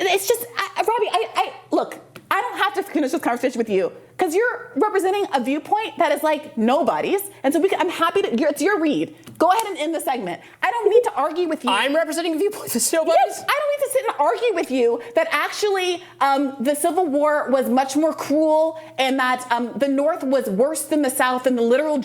[SPEAKER 3] it's just, Robbie, I look, I don't have to finish this conversation with you because you're representing a viewpoint that is like nobody's. And so I'm happy to, it's your read. Go ahead and end the segment. I don't need to argue with you.
[SPEAKER 6] I'm representing a viewpoint that's nobody's?
[SPEAKER 3] Yes, I don't need to sit and argue with you that actually the Civil War was much more cruel and that the North was worse than the South and the literal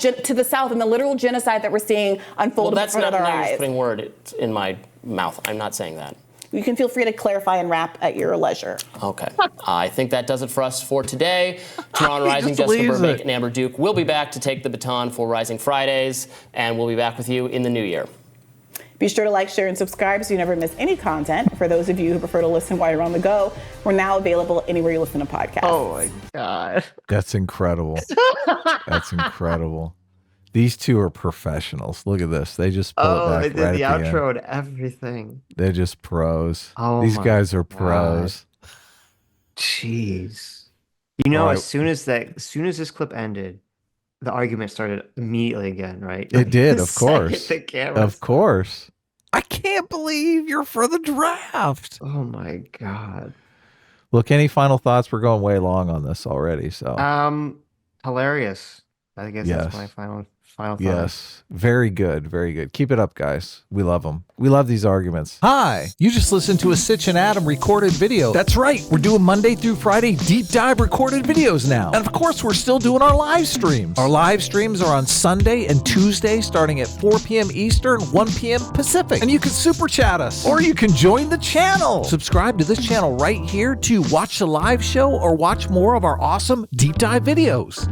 [SPEAKER 3] genocide that we're seeing unfold
[SPEAKER 6] well,
[SPEAKER 3] in front of our
[SPEAKER 6] that's not
[SPEAKER 3] eyes.
[SPEAKER 6] just putting word in my mouth. I'm not saying that.
[SPEAKER 3] You can feel free to clarify and wrap at your leisure.
[SPEAKER 6] Okay. I think that does it for us for today. Tomorrow on Rising, Jessica Burbank and Amber Duke will be back to take the baton for Rising Fridays, and we'll be back with you in the new year.
[SPEAKER 3] Be sure to like, share, and subscribe so you never miss any content. For those of you who prefer to listen while you're on the go, we're now available anywhere you listen to podcasts.
[SPEAKER 1] Oh my God.
[SPEAKER 2] That's incredible. That's incredible. These two are professionals. Look at this. They just pull it back
[SPEAKER 1] they did
[SPEAKER 2] right
[SPEAKER 1] the
[SPEAKER 2] at the
[SPEAKER 1] outro
[SPEAKER 2] end.
[SPEAKER 1] and everything.
[SPEAKER 2] They're just pros.
[SPEAKER 1] Oh
[SPEAKER 2] These
[SPEAKER 1] my
[SPEAKER 2] guys are
[SPEAKER 1] God.
[SPEAKER 2] pros.
[SPEAKER 1] Jeez. You know,
[SPEAKER 2] All right.
[SPEAKER 1] as soon as this clip ended, the argument started immediately again, right?
[SPEAKER 2] It did, of
[SPEAKER 1] Second
[SPEAKER 2] course.
[SPEAKER 1] the cameras.
[SPEAKER 2] Of course. I can't believe you're for the draft.
[SPEAKER 1] Oh my God.
[SPEAKER 2] Look, any final thoughts? We're going way long on this already. So
[SPEAKER 1] Hilarious. I guess
[SPEAKER 2] Yes.
[SPEAKER 1] that's my final thought.
[SPEAKER 2] yes, very good, very good. Keep it up, guys. We love them. We love these arguments. Hi, you just listened to a Sitch and Adam recorded video. That's right. We're doing Monday through Friday deep dive recorded videos now. And of course, we're still doing our live streams. Our live streams are on Sunday and Tuesday starting at 4 p.m. Eastern, 1 p.m. Pacific. And you can super chat us or you can join the channel. Subscribe to this channel right here to watch the live show or watch more of our awesome deep dive videos.